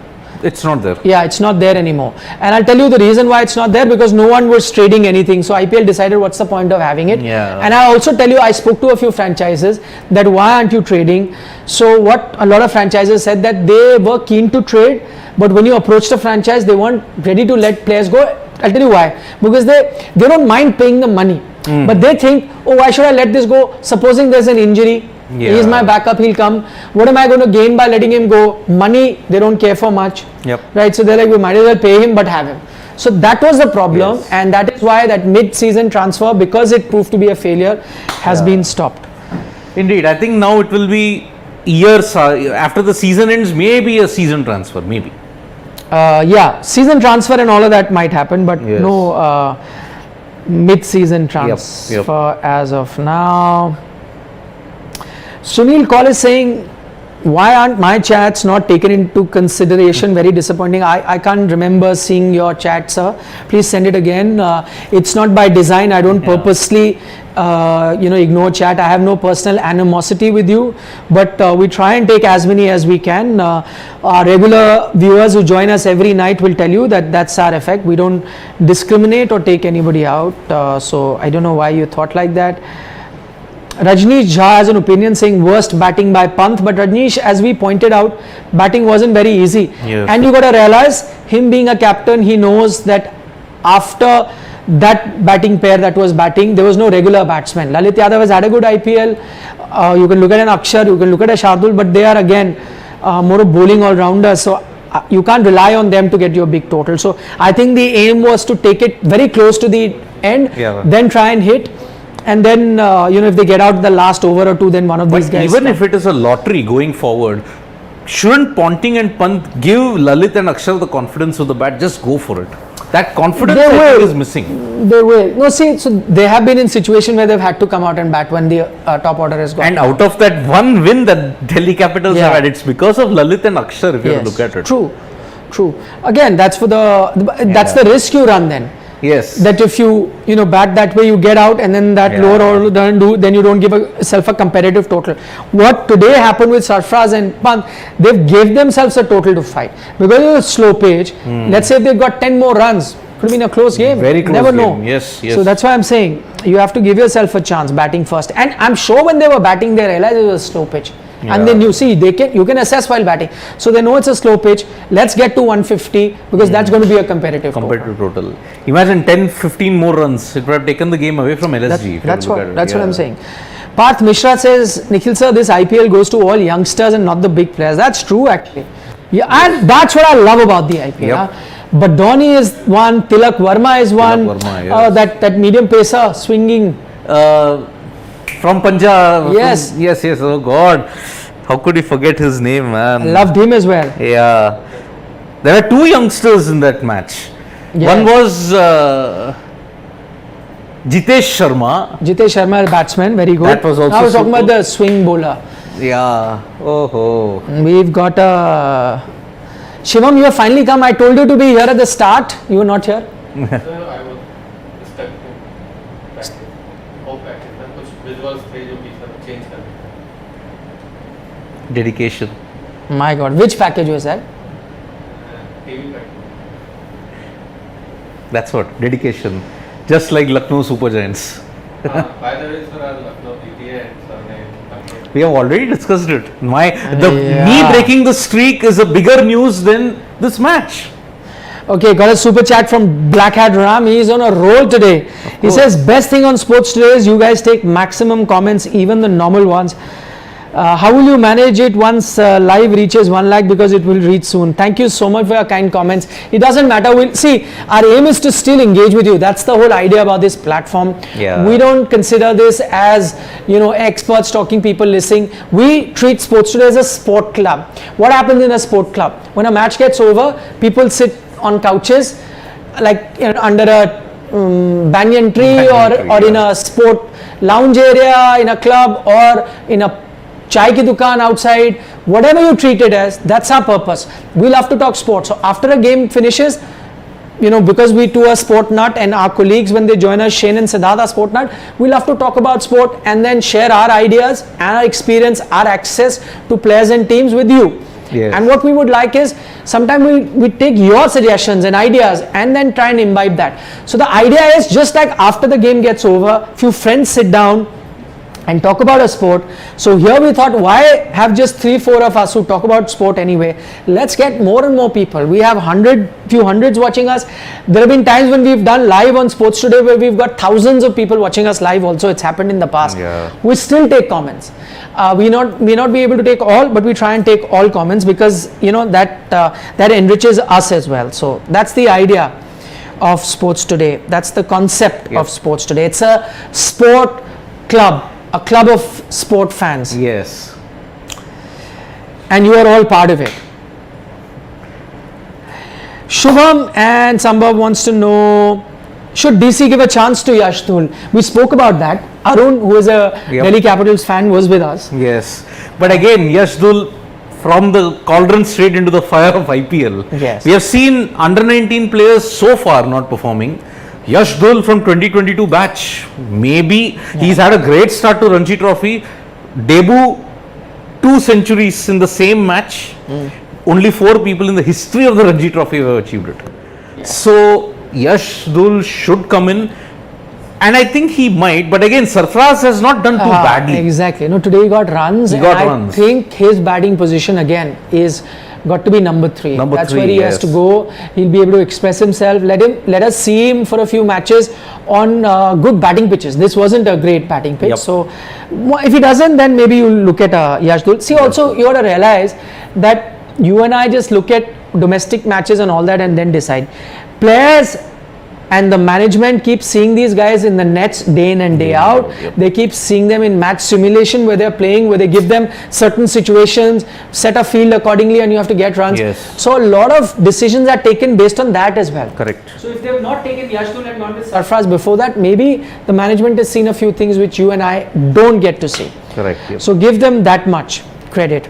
It's not there. Yeah, it's not there anymore. And I'll tell you the reason why it's not there, because no one was trading anything. So IPL decided what's the point of having it. Yeah. And I also tell you, I spoke to a few franchises that why aren't you trading? So what a lot of franchises said that they were keen to trade, but when you approach the franchise, they weren't ready to let players go. I'll tell you why. Because they don't mind paying the money. But they think, oh, why should I let this go? Supposing there's an injury. Yeah. He's my backup, he'll come. What am I going to gain by letting him go? Money, they don't care for much. Yep. Right, so they're like, we might as well pay him but have him. So that was the problem, and that is why that mid-season transfer, because it proved to be a failure, has been stopped. Indeed, I think now it will be years after the season ends, maybe a season transfer, maybe. Yeah, season transfer and all of that might happen, but no mid-season transfer as of now. Sunil Kaul is saying, why aren't my chats not taken into consideration? Very disappointing. I can't remember seeing your chat, sir. Please send it again. It's not by design. I don't purposely ignore chat. I have no personal animosity with you, but we try and take as many as we can. Our regular viewers who join us every night will tell you that that's our effect. We don't discriminate or take anybody out. So I don't know why you thought like that. Rajneesh Jha has an opinion saying worst batting by Pant, but Rajneesh, as we pointed out, batting wasn't very easy. Yes. And you got to realize, him being a captain, he knows that after that batting pair that was batting, there was no regular batsman. Lalit Yadav has had a good IPL. You can look at an Akshar, you can look at a Shardul, but they are again more of bowling all-rounders. So you can't rely on them to get your big total. So I think the aim was to take it very close to the end, then try and hit. And then, if they get out the last over or two, then one of these guys. Even if it is a lottery going forward, shouldn't Ponting and Pant give Lalit and Akshar the confidence of the bat? Just go for it. That confidence I think is missing. They will. No, see, so they have been in situation where they've had to come out and bat when the top order has gone. And out of that one win that Delhi Capitals have had, it's because of Lalit and Akshar, if you look at it. True. Again, that's for that's the risk you run then. Yes. That if you bat that way, you get out, and then that lower order doesn't do, then you don't give yourself a competitive total. What today happened with Sarfraz and Pant, they've gave themselves a total to fight because it was a slow pitch. Let's say if they've got 10 more runs, could have been a close game. Very close Never game. know. Yes. So that's why I'm saying you have to give yourself a chance batting first. And I'm sure when they were batting, they realized it was a slow pitch. And then you can assess while batting. So they know it's a slow pitch. Let's get to 150 because that's going to be a competitive total. Imagine 10-15 more runs. It would have taken the game away from LSG. That's what I'm saying. Parth Mishra says, Nikhil sir, this IPL goes to all youngsters and not the big players. That's true actually. Yeah, and that's what I love about the IPL. But Dhoni is one, Tilak Verma is one. That medium pacer swinging. From Punjab. Yes. Oh God. How could you forget his name, man? I loved him as well. Yeah. There are two youngsters in that match. One was Jitesh Sharma. Jitesh Sharma, batsman, very good. That was also I was talking about the swing bowler. Yeah. Oh. We've got Shivam, you have finally come. I told you to be here at the start. You were not here. I was stuck in practice. कुछ visuals थे जो बीच में change करने. Dedication. My God, which package was that? TV package. That's what, dedication. Just like Lucknow Super Giants. By the way, sir, आज Lucknow जीती है and sir ने We have already discussed it. Me breaking the streak is a bigger news than this match. Okay, got a super chat from Black Hat Ram. He is on a roll today. He says, best thing on sports today is you guys take maximum comments, even the normal ones. How will you manage it once live reaches 1 lakh, because it will reach soon? Thank you so much for your kind comments. It doesn't matter. We'll see. Our aim is to still engage with you. That's the whole idea about this platform. Yeah. We don't consider this as, you know, experts talking, people listening. We treat Sports Today as a sport club. What happens in a sport club? When a match gets over, people sit on couches, like, you know, under a banyan tree, or in a sport lounge area in a club, or in a chai ki dukaan outside. Whatever you treat it as, that's our purpose. We love to talk sports. So after a game finishes, you know, because we too are sport nut, and our colleagues, when they join us, Shane and Siddharth are sport nut, we love to talk about sport and then share our ideas and our experience, our access to players and teams with you. Yes. And what we would like is, sometimes we take your suggestions and ideas and then try and imbibe that. So the idea is, just like after the game gets over, few friends sit down and talk about a sport. So here we thought, why have just 3-4 of us who talk about sport anyway? Let's get more and more people. We have few hundreds watching us. There have been times when we've done live on Sports Today where we've got thousands of people watching us live also. It's happened in the past. Yeah. We still take comments. We may not be able to take all, but we try and take all comments, because, you know, that enriches us as well. So that's the idea of Sports Today. That's the concept of Sports Today. It's a sport club. A club of sport fans. Yes. And you are all part of it. Shubham and Sambhav wants to know, should DC give a chance to Yashdul? We spoke about that. Arun, who is a Delhi Capitals fan, was with us. Yes. But again, Yashdul, from the cauldron straight into the fire of IPL. Yes. We have seen under 19 players so far not performing. Yashdul from 2022 batch, maybe he's had a great start to Ranji Trophy. Debut, 2 centuries in the same match. Only 4 people in the history of the Ranji Trophy have achieved it. So Yashdul should come in, and I think he might. But again, Sarfraz has not done too badly. Exactly. No, today he got runs. He got and runs. I think his batting position again is got to be number 3. That's where he has to go. He'll be able to express himself. Let us see him for a few matches on good batting pitches. This wasn't a great batting pitch. So if he doesn't, then maybe you'll look at Yashdul. See, also you got to realize that you and I just look at domestic matches and all that and then decide. Players and the management keep seeing these guys in the nets day in and day out. They keep seeing them in match simulation where they're playing, where they give them certain situations, set a field accordingly, and you have to get runs. So a lot of decisions are taken based on that as well. Correct. So if they have not taken Yashdul and gone with Sarfraz before that, maybe the management has seen a few things which you and I don't get to see. Correct. So give them that much credit.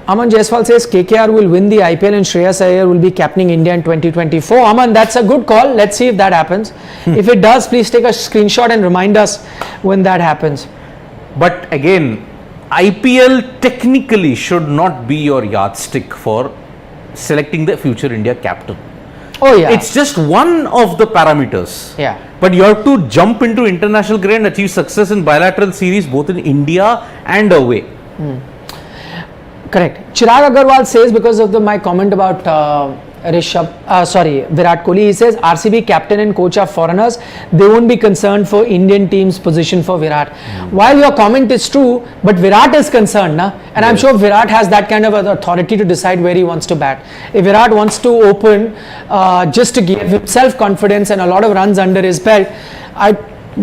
Aman Jaiswal says KKR will win the IPL and Shreyas Iyer will be captaining India in 2024. Aman, that's a good call. Let's see if that happens. If it does, please take a screenshot and remind us when that happens. But again, IPL technically should not be your yardstick for selecting the future India captain. Oh yeah. It's just one of the parameters. Yeah. But you have to jump into international grade and achieve success in bilateral series both in India and away. Correct. Chirag Agarwal says, because of my comment about Virat Kohli, he says RCB captain and coach are foreigners. They won't be concerned for Indian team's position for Virat. While your comment is true, but Virat is concerned, na? And I'm sure Virat has that kind of authority to decide where he wants to bat. If Virat wants to open just to give himself confidence and a lot of runs under his belt, I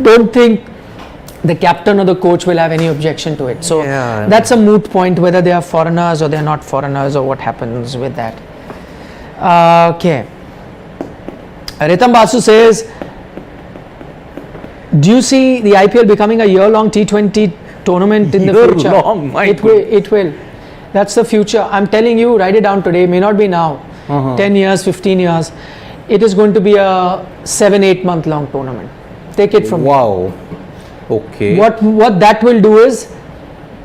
don't think the captain or the coach will have any objection to it. So that's a moot point, whether they are foreigners or they are not foreigners, or what happens with that. Okay. Ritam Basu says, do you see the IPL becoming a year-long T20 tournament in the future? It will. That's the future. I'm telling you, write it down today. May not be now. 10 years, 15 years. It is going to be a 7-8 month long tournament. Take it from me. Wow. Okay. What that will do is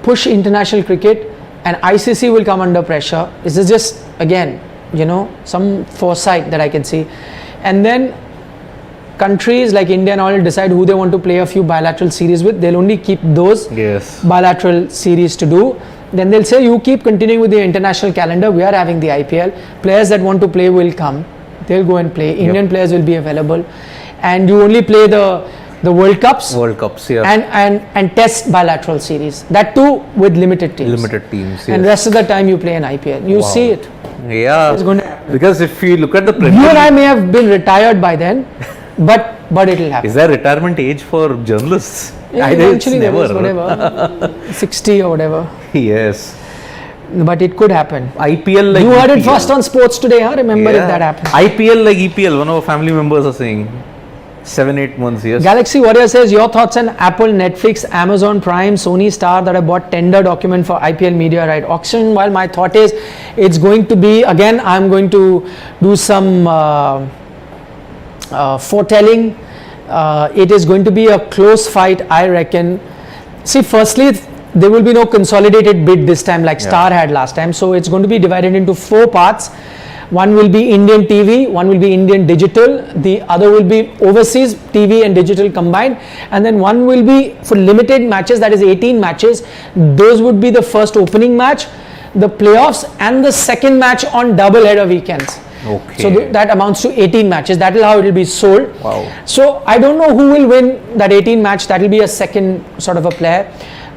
push international cricket, and ICC will come under pressure. This is just, again, you know, some foresight that I can see. And then countries like India and all will decide who they want to play a few bilateral series with. They'll only keep those bilateral series to do. Then they'll say, you keep continuing with the international calendar. We are having the IPL. Players that want to play will come. They'll go and play. Indian players will be available. And you only play the the World Cups, World Cups, yeah. and Test bilateral series. That too with limited teams. Limited teams, And yes. rest of the time you play an IPL. You Wow. see it. Yeah. It's going to happen. Because if you look at the Premier You and I League- may have been retired by then, but it will happen. is there retirement age for journalists? Yeah, I think it's eventually there is never. whatever, 60 or whatever. Yes. But it could happen. IPL like You heard it EPL. first on sports today, huh? Remember if that happened. IPL like EPL, one of our family members are saying 7-8 months, yes. Galaxy Warrior says, your thoughts on Apple, Netflix, Amazon Prime, Sony Star that have bought tender document for IPL media right auction. While my thought is, it's going to be, again, I'm going to do some foretelling. It is going to be a close fight, I reckon. See, firstly, there will be no consolidated bid this time like Star had last time. So it's going to be divided into 4 parts. One will be Indian TV, one will be Indian digital, the other will be overseas TV and digital combined, and then one will be for limited matches, that is 18 matches. Those would be the first opening match, the playoffs, and the second match on double header weekends. Okay. So that amounts to 18 matches. That is how it will be sold. Wow. So I don't know who will win that 18 match. That will be a second sort of a player.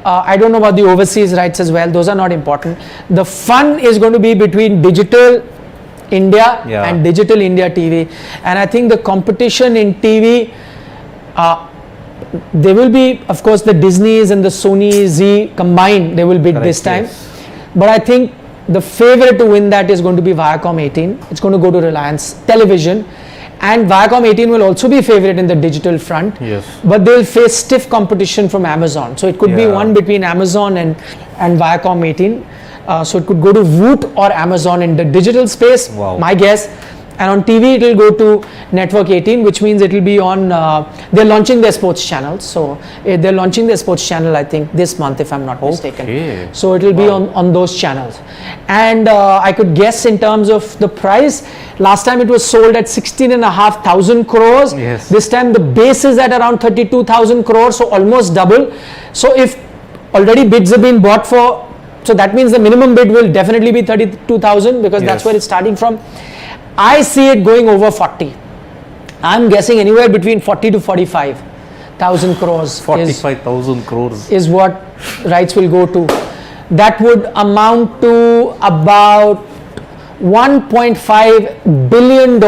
I don't know about the overseas rights as well. Those are not important. The fun is going to be between digital India and digital India TV. And I think the competition in TV, there will be, of course, the Disneys and the Sony Z combined. They will bid this time. Yes. But I think the favorite to win that is going to be Viacom 18. It's going to go to Reliance Television. And Viacom 18 will also be favorite in the digital front. Yes. But they'll face stiff competition from Amazon. So it could be one between Amazon and Viacom 18. So it could go to Voot or Amazon in the digital space, my guess. And on TV, it will go to Network 18, which means it will be on, they're launching their sports channels. So they're launching their sports channel, I think, this month, if I'm not mistaken. So it will be on those channels. And I could guess in terms of the price, last time it was sold at 16,500 crores. Yes. This time the base is at around 32,000 crores, so almost double. So if already bids have been bought for, so that means the minimum bid will definitely be 32,000 because that's where it's starting from. I see it going over 40. I'm guessing anywhere between 40 to 45,000 crores. 45,000 crores is what rights will go to. That would amount to about $1.5 billion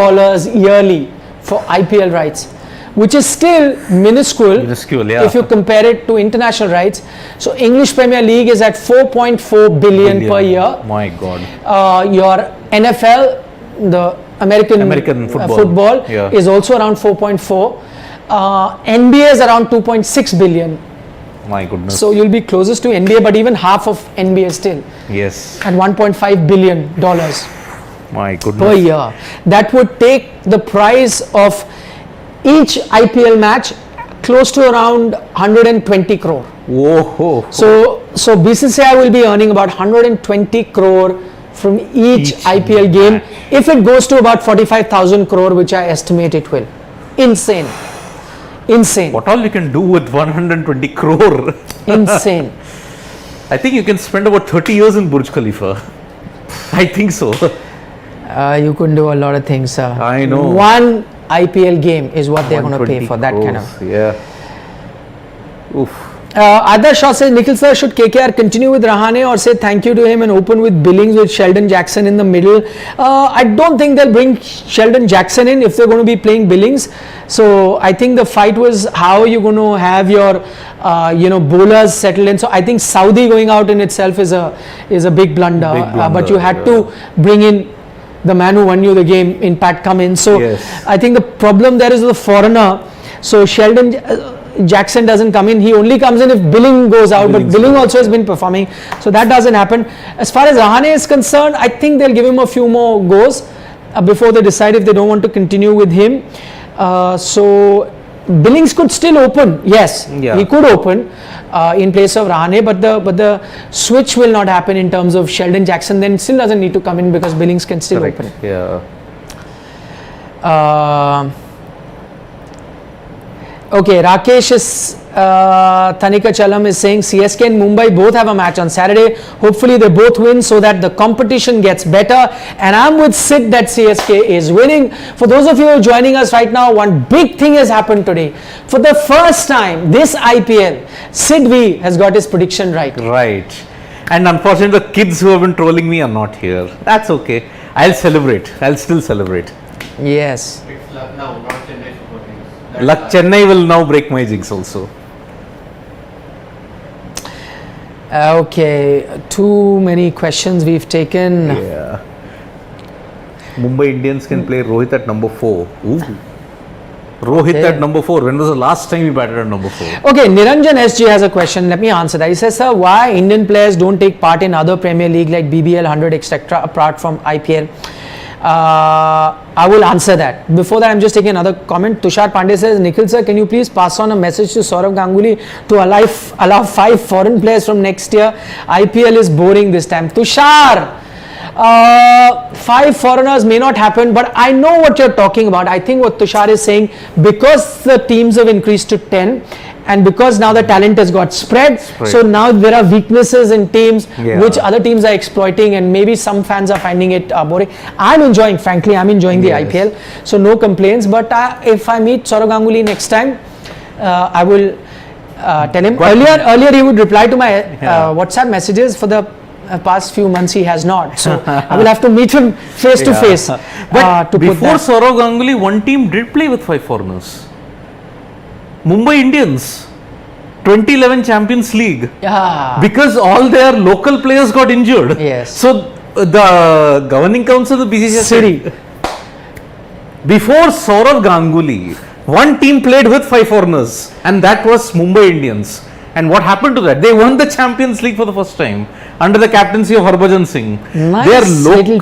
yearly for IPL rights, which is still minuscule, if you compare it to international rights. So English Premier League is at 4.4 billion per year. My God. Your NFL, the American football is also around 4.4. NBA is around 2.6 billion. My goodness. So you'll be closest to NBA, but even half of NBA still. Yes. At $1.5 billion My goodness. per year. That would take the price of each IPL match close to around 120 crore. Whoa. So BCCI will be earning about 120 crore from each IPL game if it goes to about 45,000 crore, which I estimate it will. Insane. What all you can do with 120 crore? Insane. I think you can spend about 30 years in Burj Khalifa. I think so. You could do a lot of things. I know. One IPL game is what they're going to pay for that kind of. Yeah. Oof. Adarsh Shaw says, Nikhil sir, should KKR continue with Rahane or say thank you to him and open with Billings with Sheldon Jackson in the middle? I don't think they'll bring Sheldon Jackson in if they're going to be playing Billings. So I think the fight was how are you going to have your bowlers settled in. So I think Saudi going out in itself is a big blunder. But you had to bring in the man who won you the game in Pat Cummins. So I think the problem there is the foreigner. So Sheldon Jackson doesn't come in. He only comes in if Billing goes out. But Billing also has been performing. So that doesn't happen. As far as Rahane is concerned, I think they'll give him a few more goes before they decide if they don't want to continue with him. So Billings could still open. Yes, he could open in place of Rahane, but the switch will not happen in terms of Sheldon Jackson. Then still doesn't need to come in because Billings can still open. Okay, Rakesh is Tanika Chalam is saying CSK and Mumbai both have a match on Saturday. Hopefully they both win so that the competition gets better. And I'm with Sid that CSK is winning. For those of you who are joining us right now, one big thing has happened today. For the first time this IPL, Sid V has got his prediction right. Right. And unfortunately, the kids who have been trolling me are not here. That's okay. I'll celebrate. I'll still celebrate. Yes. It's Lucknow, not Chennai Super Kings. That's Chennai will now break my jinx also. Okay, too many questions we've taken. Yeah. Mumbai Indians can play Rohit at number 4. Ooh. Rohit Okay. at number 4. When was the last time he batted at number 4? Okay, Niranjan SG has a question. Let me answer that. He says, sir, why Indian players don't take part in other Premier League like BBL, 100, etc. apart from IPL? I will answer that. Before that, I'm just taking another comment. Tushar Pandey says, Nikhil sir, can you please pass on a message to Saurav Ganguly to allow 5 foreign players from next year? IPL is boring this time. Tushar! 5 foreigners may not happen, but I know what you're talking about. I think what Tushar is saying, because the teams have increased to 10 and because now the talent has got spread, so now there are weaknesses in teams which other teams are exploiting, and maybe some fans are finding it boring. I'm enjoying the IPL, so no complaints. But if I meet Saurav Ganguly next time, I will tell him. Earlier he would reply to my WhatsApp messages. For the past few months he has not, so I will have to meet him face to face. But to before Saurav Ganguly, one team did play with 5 foreigners. Mumbai Indians, 2011 Champions League. Yeah. Because all their local players got injured. Yes. So the governing council of the BCCI said, before Saurav Ganguly, one team played with 5 foreigners, and that was Mumbai Indians. And what happened to that? They won the Champions League for the first time under the captaincy of Harbhajan Singh. Nice Their little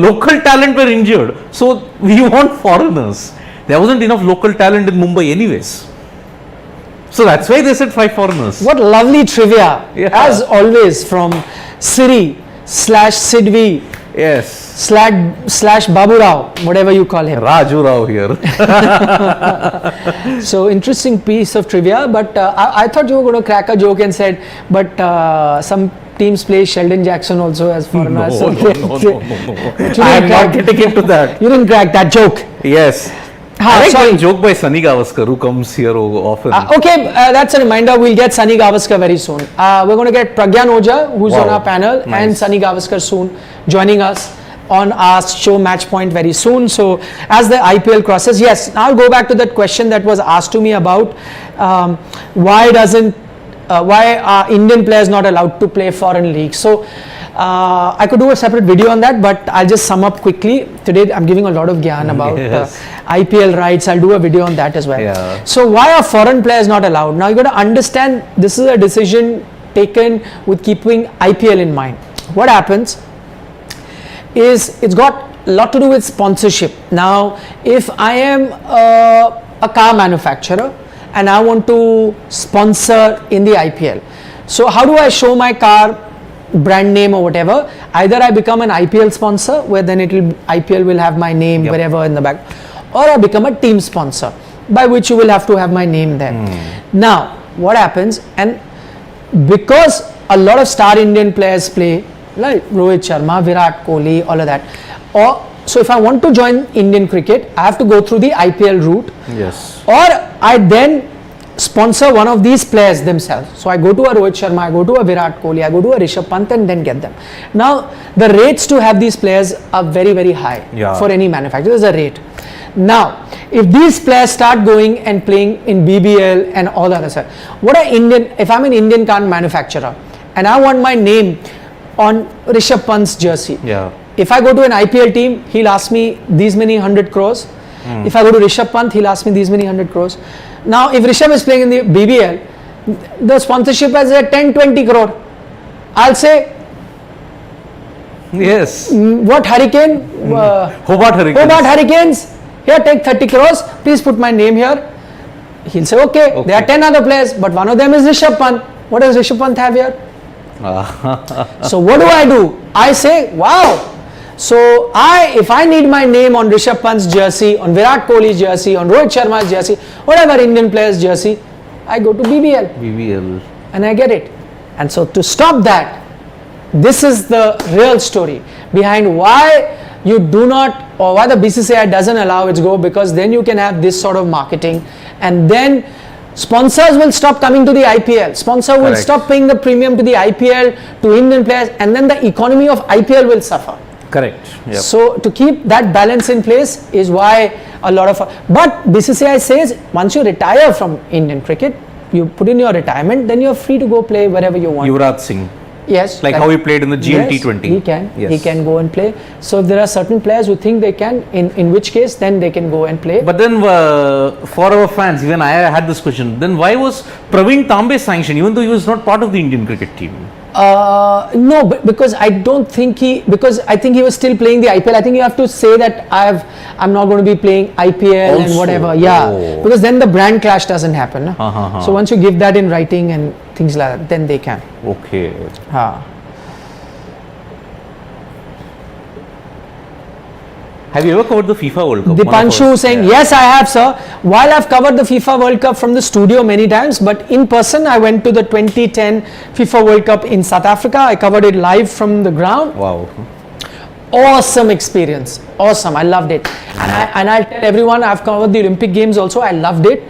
local talent were injured. So we want foreigners. There wasn't enough local talent in Mumbai anyways. So that's why they said 5 foreigners. What lovely trivia, as always, from Siri/Sidvi Yes. / Babu Rao, whatever you call him. Raju Rao here. So interesting piece of trivia, but I thought you were going to crack a joke and said, but some teams play Sheldon Jackson also as foreigners. No. I am not getting into that. You didn't crack that joke. Yes. I like one joke by Sunny Gavaskar, who comes here often. Okay, that's a reminder. We'll get Sunny Gavaskar very soon. We're going to get Pragyan Oja, who's on our panel, and Sunny Gavaskar soon joining us on our show Match Point very soon. So as the IPL crosses, yes, now I'll go back to that question that was asked to me about why are Indian players not allowed to play foreign leagues. So I could do a separate video on that, but I'll just sum up quickly. Today I'm giving a lot of gyan about IPL rights. I'll do a video on that as well. Yeah. So why are foreign players not allowed? Now you got to understand, this is a decision taken with keeping IPL in mind. What happens is it's got a lot to do with sponsorship. Now if I am a car manufacturer and I want to sponsor in the IPL, so how do I show my car brand name or whatever? Either I become an IPL sponsor, where then IPL will have my name wherever in the back, or I become a team sponsor, by which you will have to have my name there. Now what happens, and because a lot of star Indian players play, like Rohit Sharma, Virat Kohli, all of that, so if I want to join Indian cricket, I have to go through the IPL route. Yes. Or I then sponsor one of these players themselves. So I go to a Rohit Sharma, I go to a Virat Kohli, I go to a Rishabh Pant, and then get them. Now the rates to have these players are very, very high for any manufacturer. There's a rate. Now if these players start going and playing in BBL and all other stuff, if I'm an Indian car manufacturer and I want my name on Rishabh Pant's jersey, if I go to an IPL team, he'll ask me these many 100 crores. If I go to Rishabh Pant, he'll ask me these many 100 crores. Now if Rishabh is playing in the BBL, the sponsorship is at 10-20 crore. I'll say, yes. What Hurricane? Hobart Hurricanes. Here, take 30 crores. Please put my name here. He'll say, okay. There are 10 other players, but one of them is Rishabh Pant. What does Rishabh Pant have here? So what do? I say, wow. So if I need my name on Rishabh Pant's jersey, on Virat Kohli's jersey, on Rohit Sharma's jersey, whatever Indian player's jersey, I go to BBL BBL. and I get it. And so to stop that, this is the real story behind why you do not, or why the BCCI doesn't allow it to go, because then you can have this sort of marketing, and then sponsors will stop coming to the IPL. Sponsor will Correct. stop paying the premium to the IPL, to Indian players, and then the economy of IPL will suffer. Correct. Yep. So to keep that balance in place is why a lot of, but BCCI says once you retire from Indian cricket, you put in your retirement, then you're free to go play wherever you want. Yuvraj Singh. Yes. Like how he played in the GLT20. Yes, he can. Yes. He can go and play. So if there are certain players who think they can, in which case then they can go and play. But then for our fans, even I had this question, then why was Praveen Tambe sanctioned even though he was not part of the Indian cricket team? No, but because I don't think because I think he was still playing the IPL. I think you have to say that I'm not going to be playing IPL and Also? whatever. Yeah, Oh. because then the brand clash doesn't happen. No? Uh-huh. So once you give that in writing and things like that, then they can. Okay. Have you ever covered the FIFA World Cup? Dipanshu saying, Yeah. yes, I have, sir. While I've covered the FIFA World Cup from the studio many times, but in person, I went to the 2010 FIFA World Cup in South Africa. I covered it live from the ground. Wow. Awesome experience. Awesome. I loved it. And I'll tell everyone, I've covered the Olympic Games also. I loved it.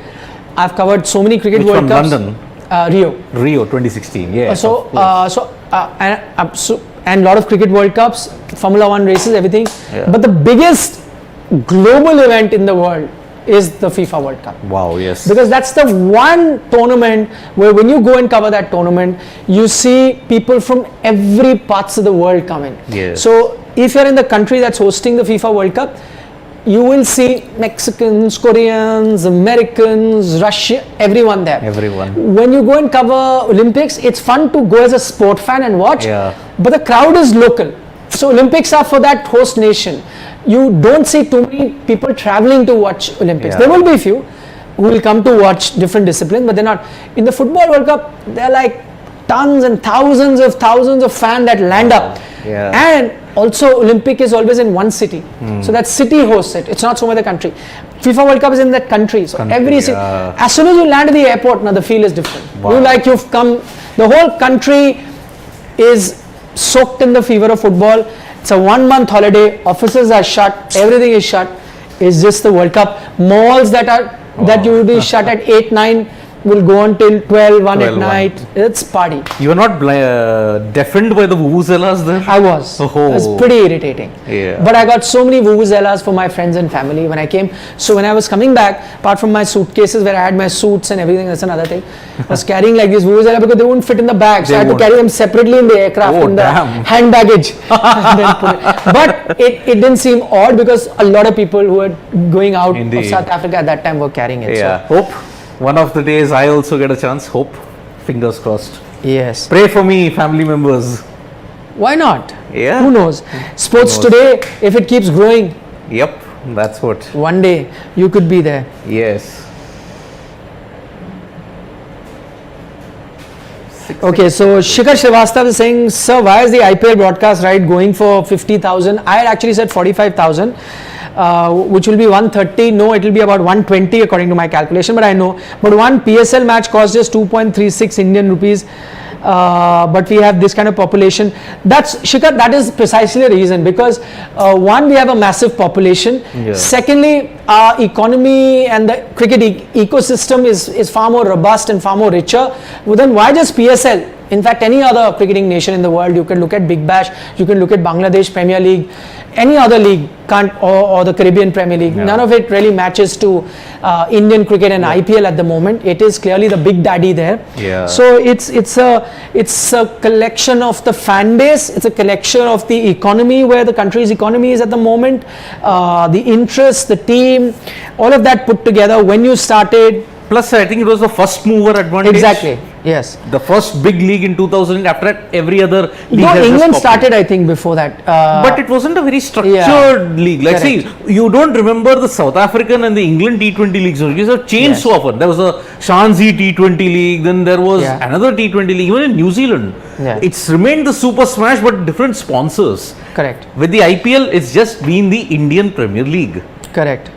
I've covered so many cricket Which World one? Cups. London? Rio 2016. Yeah. And a lot of cricket World Cups, Formula 1 races, everything. Yeah. But the biggest global event in the world is the FIFA World Cup. Wow, yes. Because that's the one tournament where when you go and cover that tournament, you see people from every parts of the world coming. Yes. So if you're in the country that's hosting the FIFA World Cup, you will see Mexicans, Koreans, Americans, Russia, everyone there. Everyone. When you go and cover Olympics, it's fun to go as a sport fan and watch, Yeah. but the crowd is local. So Olympics are for that host nation. You don't see too many people traveling to watch Olympics. Yeah. There will be few who will come to watch different disciplines, but they're not. In the Football World Cup, they're like tons and thousands of fans that land up. Yeah. And also Olympic is always in one city. So that city hosts it. It's not some other country. FIFA World Cup is in that country. So every city, as soon as you land at the airport, now the feel is different. Wow. You've come, the whole country is soaked in the fever of football. It's a 1 month holiday, offices are shut, everything is shut. It's just the World Cup. Malls that you will be shut at 8, 9 will go until 12, 1 at 12, night. It's party. You were not deafened by the vuvuzelas there? I was. Oh. It was pretty irritating. Yeah. But I got so many vuvuzelas for my friends and family when I came. So when I was coming back, apart from my suitcases where I had my suits and everything, that's another thing. I was carrying like these vuvuzelas because they wouldn't fit in the bag. So I had to carry them separately in the aircraft in the hand baggage. And then put it. But it didn't seem odd because a lot of people who were going out Indeed. of South Africa at that time were carrying it. Yeah. Hope one of the days I also get a chance. Hope. Fingers crossed. So, yes. Pray for me, family members. Why not? Yeah. Who knows? Sports Who knows? today, if it keeps growing, Yep. That's what. one day you could be there. Yes. Okay, so Shikhar Srivastav is saying, sir, why is the IPL broadcast right going for 50,000? I had actually said 45,000, which will be 130. No, it will be about 120 according to my calculation, but I know. But one PSL match costs just 2.36 Indian rupees. But we have this kind of population. That's Shikhar, that is precisely the reason, because one, we have a massive population. Yeah. Secondly, our economy and the cricket ecosystem is far more robust and far more richer. Well, then why just PSL? In fact, any other cricketing nation in the world, you can look at Big Bash, you can look at Bangladesh Premier League, any other league can't, or the Caribbean Premier League. Yeah. None of it really matches to Indian cricket and IPL at the moment. It is clearly the big daddy there. Yeah. So it's a collection of the fan base. It's a collection of the economy, where the country's economy is at the moment, the interest, the team, all of that put together. When you started, Plus, I think it was the first mover advantage. exactly. Yes. The first big league in 2000. After that, every other league No, has just England popped started, I think, before that. But it wasn't a very structured league. Like, see, you don't remember the South African and the England T20 leagues. Because have changed Yes. so often. There was a Shanzi T20 league, then there was Yeah. another T20 league, even in New Zealand. Yeah. It's remained the Super Smash, but different sponsors. Correct. With the IPL, it's just been the Indian Premier League. Correct.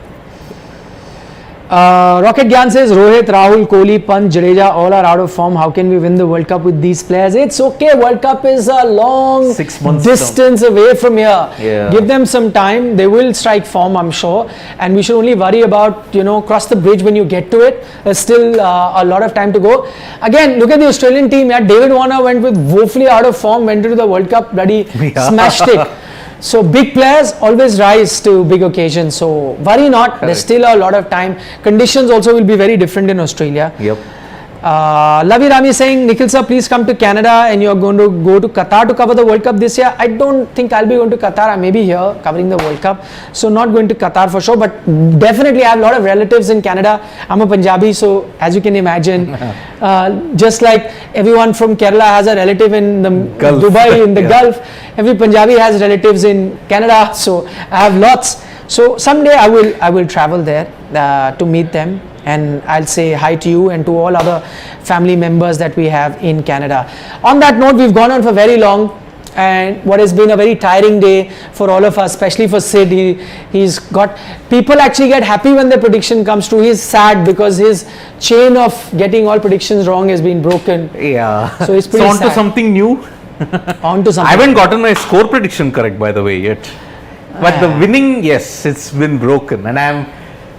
Rocket Gyan says Rohit, Rahul, Kohli, Pant, Jadeja all are out of form. How can we win the World Cup with these players? It's okay. World Cup is a long 6 months distance away from here. Yeah. Give them some time. They will strike form, I'm sure. And we should only worry about, cross the bridge when you get to it. There's still a lot of time to go. Again, look at the Australian team. Yeah, David Warner went with woefully out of form, went into the World Cup, bloody smashed it. So big players always rise to big occasions. So worry not. Correct. There's still a lot of time. Conditions also will be very different in Australia. Yep. Lavi Rami saying, Nikhil sir, please come to Canada and you're going to go to Qatar to cover the World Cup this year. I don't think I'll be going to Qatar. I may be here covering the World Cup. So not going to Qatar for sure, but definitely I have a lot of relatives in Canada. I'm a Punjabi, so as you can imagine, just like everyone from Kerala has a relative in the Gulf. Dubai, in the Yeah. Gulf, every Punjabi has relatives in Canada. So I have lots. So someday I will travel there to meet them. And I'll say hi to you and to all other family members that we have in Canada. On that note, we've gone on for very long, and what has been a very tiring day for all of us, especially for Sid. He's got, people actually get happy when their prediction comes true. He's sad because his chain of getting all predictions wrong has been broken. Yeah. So it's pretty on to sad. something new. On to something. I haven't gotten my score prediction correct, by the way, yet. But the winning, yes, it's been broken, and I'm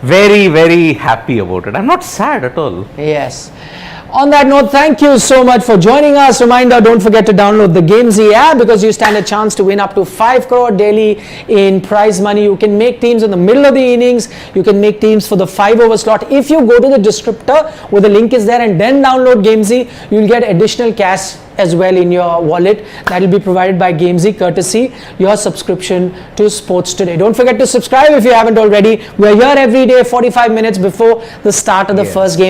very, very happy about it. I'm not sad at all. Yes. On that note, thank you so much for joining us. Reminder, don't forget to download the Gamezy app because you stand a chance to win up to 5 crore daily in prize money. You can make teams in the middle of the innings. You can make teams for the 5-over slot. If you go to the descriptor where the link is there and then download Gamezy, you'll get additional cash as well in your wallet. That will be provided by Gamezy, courtesy your subscription to Sports Today. Don't forget to subscribe if you haven't already. We're here every day 45 minutes before the start of the first game.